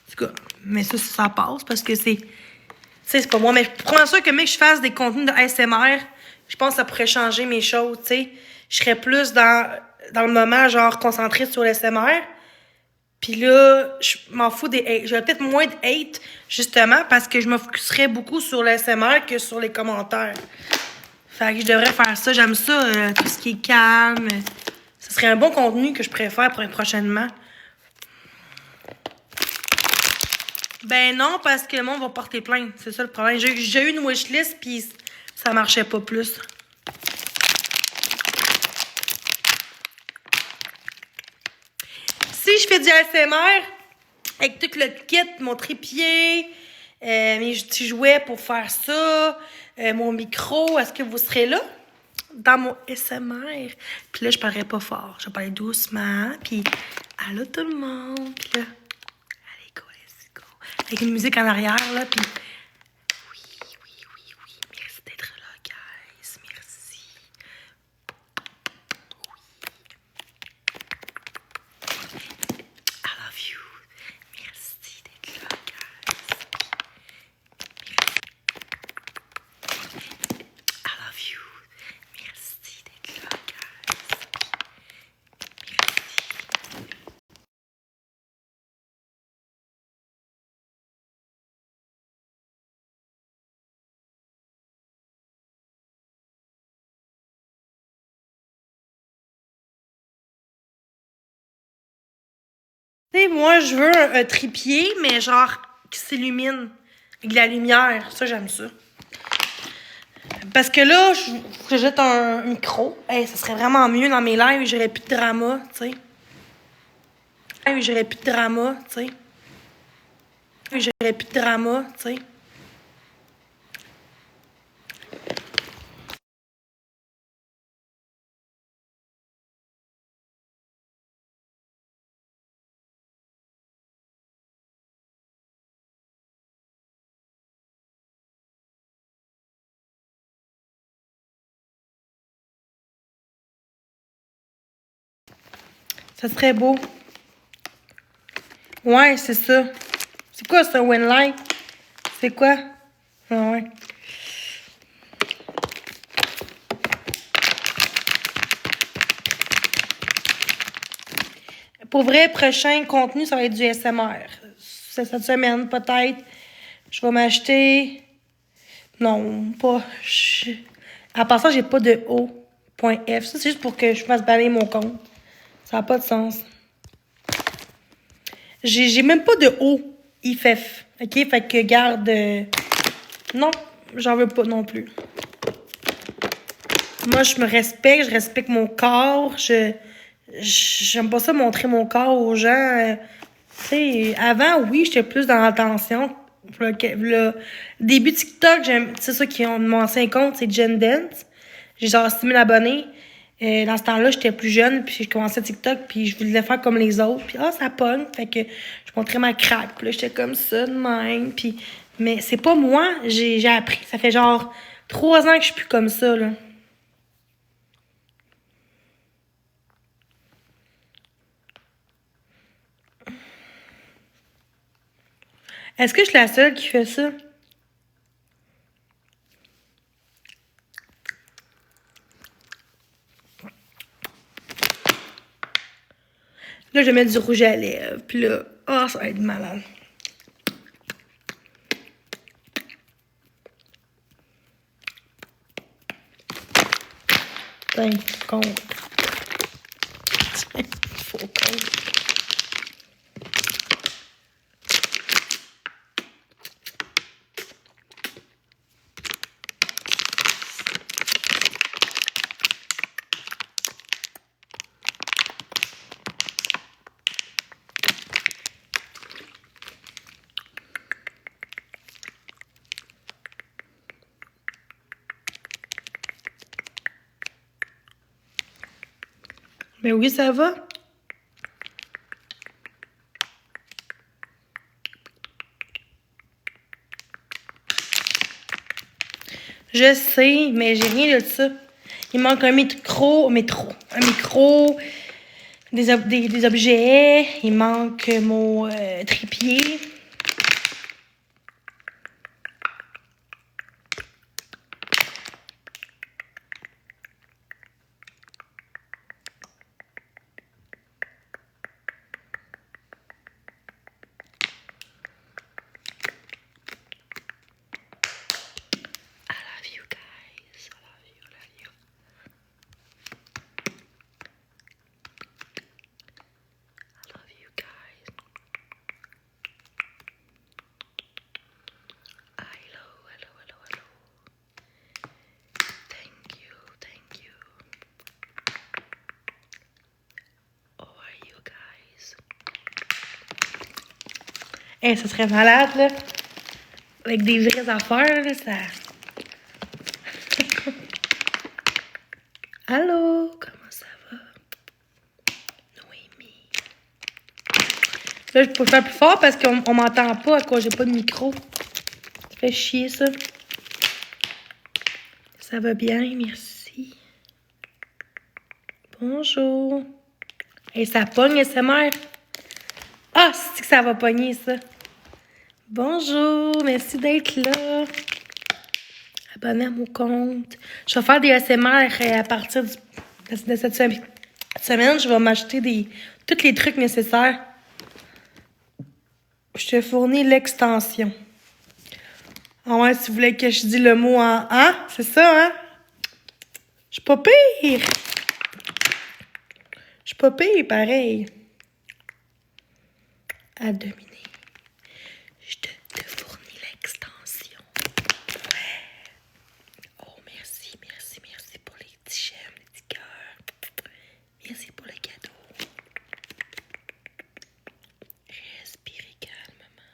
tout cas, mais ça passe parce que c'est... Tu sais, c'est pas moi. Mais pour sûr que mec, je fasse des contenus de ASMR, je pense que ça pourrait changer mes choses, tu sais. Je serais plus dans le moment, genre, concentrée sur l'ASMR. Puis là, je m'en fous des hate. J'aurais peut-être moins de hate, justement, parce que je me focuserais beaucoup sur l'ASMR que sur les commentaires. Fait que je devrais faire ça. J'aime ça, tout ce qui est calme. Ce serait un bon contenu que je préfère pour prochainement. Ben non, parce que le monde va porter plainte. C'est ça le problème. J'ai eu une wishlist, puis ça marchait pas plus. Si je fais du ASMR, avec tout le kit, mon trépied, mes petits jouets pour faire ça, mon micro, est-ce que vous serez là? Dans mon ASMR. Puis là, je parlerai pas fort. Je vais parler doucement. Puis, allô tout le monde. Puis là, allez, go, let's go. Avec une musique en arrière, là. Puis, oui. Merci d'être là, guys. Merci. I love you. Merci d'être là, guys. I love you. Merci d'être là, guys. Tu sais, moi, je veux un trépied, mais genre qui s'illumine avec de la lumière. Ça, j'aime ça. Parce que là, je jette un micro. Hey, ça serait vraiment mieux dans mes lives. J'aurais plus de drama, tu sais. J'aurais plus de drama, tu sais. J'aurais plus de drama, tu sais. Ça serait beau. Ouais, c'est ça. C'est quoi ça, Winlight? C'est quoi? Ah ouais. Pour vrai, prochain contenu, ça va être du SMR. Cette semaine, peut-être. Je vais m'acheter... Non, pas... À part ça, j'ai pas de O.F. Ça, c'est juste pour que je fasse balayer mon compte. Ça n'a pas de sens. J'ai même pas de O. IFF. OK? Fait que garde... Non, j'en veux pas non plus. Moi, je me respecte. Je respecte mon corps. J'aime pas ça montrer mon corps aux gens. Tu sais, avant, oui, j'étais plus dans l'attention. Le début TikTok, c'est ça qui ont mon ancien compte, c'est Gen Dance. J'ai genre 6000 abonnés. Dans ce temps-là, j'étais plus jeune, puis j'ai commencé TikTok, puis je voulais faire comme les autres. Puis ça pogne. Fait que je montrais ma craque. Puis là, j'étais comme ça, de même. Puis, mais c'est pas moi. J'ai appris. Ça fait genre 3 ans que je suis plus comme ça, là. Est-ce que je suis la seule qui fait ça? Là, je vais mettre du rouge à lèvres. Puis là, ça va être malade. Tiens, compte. Tiens, faux compte. Mais oui, ça va. Je sais, mais j'ai rien de ça. Il manque un micro, des objets. Il manque mon trépied. Hey, ça serait malade, là. Avec des vraies affaires, là, ça... Allô? Comment ça va? Noémie. Là, je peux faire plus fort parce qu'on m'entend pas à cause j'ai pas de micro. Ça fait chier, ça. Ça va bien, merci. Bonjour. Hey, ça pogne, SMR. Ah, c'est que ça va pogner, ça. Bonjour, merci d'être là. Abonnez à mon compte. Je vais faire des ASMR à partir de cette semaine. Je vais m'acheter tous les trucs nécessaires. Je te fournis l'extension. Ah ouais, si vous voulez que je dise le mot en « hein », c'est ça, hein? Je suis pas pire. Je suis pas pire, pareil. À dominer. Je te fournis l'extension. Ouais. Oh, merci pour les petits j'aime, les petits cœurs. Merci pour le cadeau. Respirez calmement.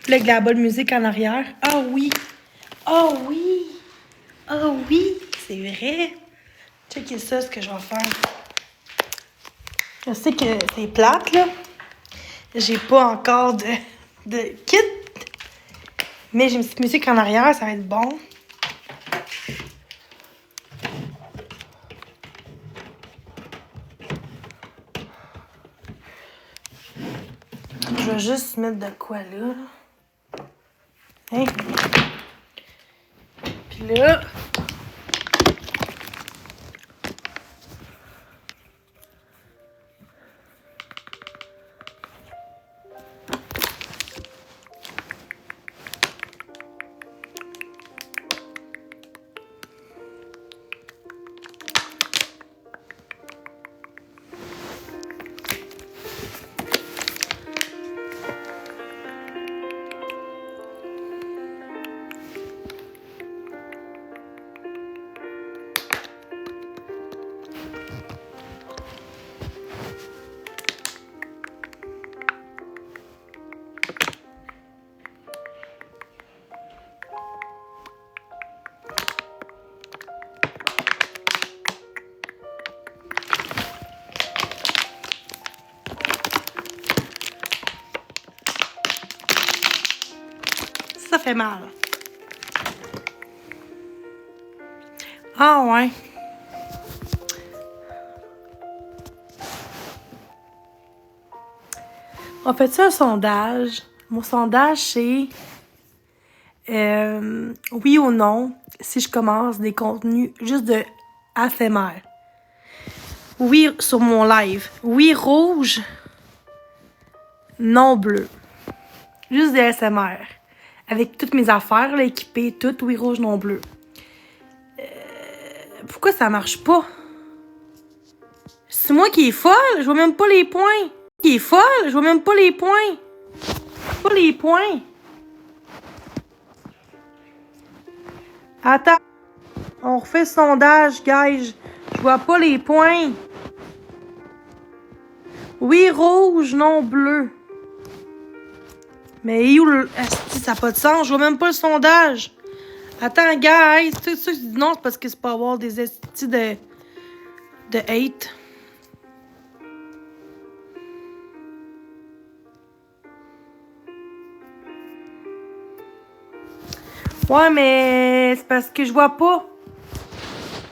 Puis là, avec la bonne musique en arrière. Ah oui! Oh oui! Oh oui! C'est vrai! Checkez ça, ce que je vais faire. Je sais que c'est plate, là. J'ai pas encore de kit. Mais j'ai une petite musique en arrière, ça va être bon. Je vais juste mettre de quoi là. Hein? Puis là... Ça fait mal. Ah ouais. On fait un sondage. Mon sondage, c'est oui ou non si je commence des contenus juste de ASMR. Oui sur mon live. Oui rouge. Non bleu. Juste des ASMR. Avec toutes mes affaires là, équipées, toutes oui rouge, non bleu. Pourquoi ça marche pas? C'est moi qui est folle? Je vois même pas les points. Qui est folle? Je vois même pas les points. Pas les points. Attends. On refait le sondage, guys. Je vois pas les points. Oui, rouge, non, bleu. Mais où le... ça n'a pas de sens. Je vois même pas le sondage. Attends, guys. Tout ça, je dis non, c'est parce que c'est pas avoir des estis de hate. Ouais, mais c'est parce que je vois pas.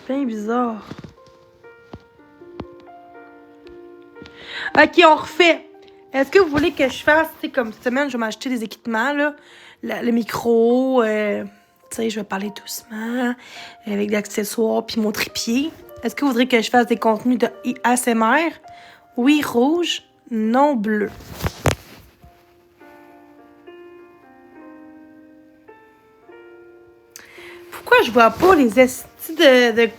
C'est bien bizarre. Ok, on refait. Est-ce que vous voulez que je fasse, tu sais, comme cette semaine, je vais m'acheter des équipements, là. Le micro, tu sais, je vais parler doucement, avec des accessoires, puis mon trépied. Est-ce que vous voudrez que je fasse des contenus de ASMR? Oui, rouge, non, bleu. Pourquoi je vois pas les estis de...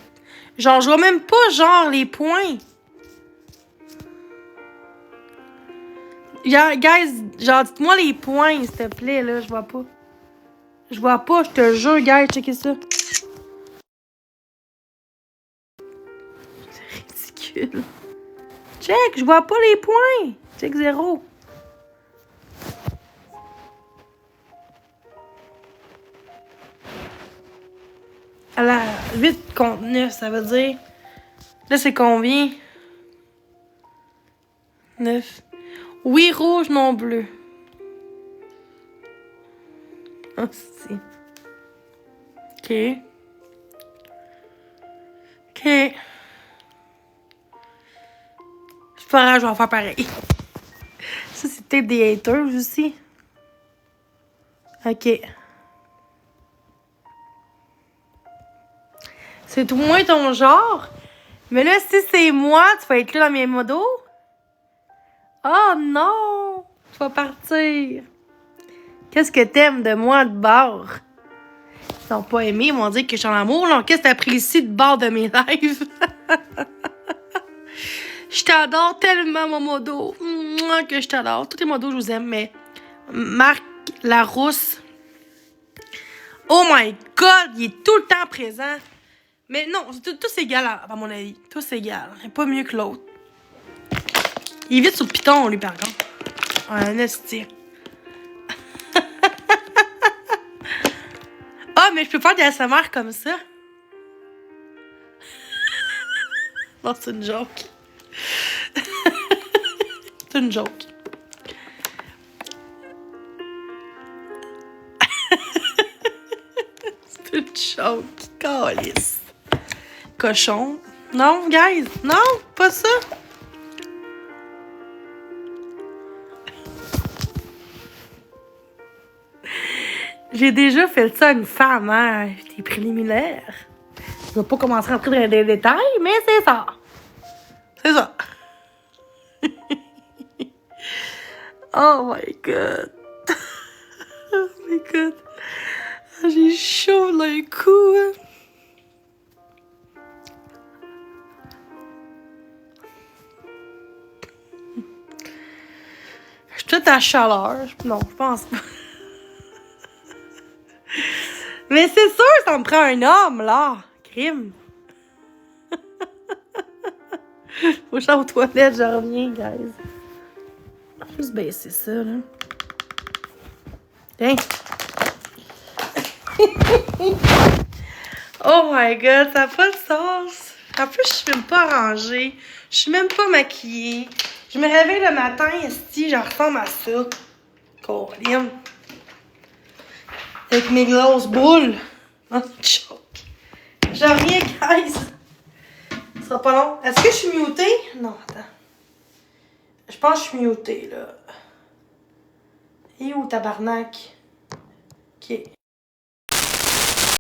Genre, je vois même pas, genre, les points. Guys, genre, dites-moi les points, s'il te plaît, là, je vois pas. Je vois pas, je te jure, guys, checkez ça. C'est ridicule. Check, je vois pas les points. Check 0. À la 8 contre 9, ça veut dire... Là, c'est combien? 9. Oui, rouge, non, bleu. Oh, si. OK. OK. C'est pas grave, je vais en faire pareil. Ça, c'est peut-être des haters aussi. OK. C'est tout moins ton genre. Mais là, si c'est moi, tu vas être là dans mes modos. Oh non! Tu vas partir. Qu'est-ce que t'aimes de moi de bord? Ils n'ont pas aimé, ils m'ont dit que je suis en amour. Non, qu'est-ce que t'apprécies de bord de mes lives? Je t'adore tellement, mon modo. Mouah, que je t'adore. Tous les modos, je vous aime, mais Marc Larousse. Oh my God, il est tout le temps présent. Mais non, tous égal, à mon avis. Tous égal. Il n'est pas mieux que l'autre. Il est vite sur le piton, lui, par contre. Un esti. Ah, mais je peux faire des ASMR comme ça. Non, c'est une joke. C'est une joke. C'est une joke. Calice. Cochon. Non, guys. Non, pas ça. J'ai déjà fait ça à une femme, hein. J'étais préliminaire. Je vais pas commencer à rentrer dans les détails, mais c'est ça. C'est ça. Oh my God. Oh my God. J'ai chaud dans le cou. Hein. Je suis toute à chaleur. Non, je pense pas. Mais c'est sûr, ça me prend un homme, là. Crime. Faut que j'aille aux toilettes, je reviens, guys. Juste baisser ça, là. Tiens. Oh my God, ça n'a pas de sens. En plus, je suis même pas rangée. Je suis même pas maquillée. Je me réveille le matin, esti, je ressemble à ça. Corinne. Avec mes grosses boules. Oh, choc. Je reviens, guys. Ça sera pas long. Est-ce que je suis mutée? Non, attends. Je pense que je suis mutée, là. Et où, tabarnak? Ok.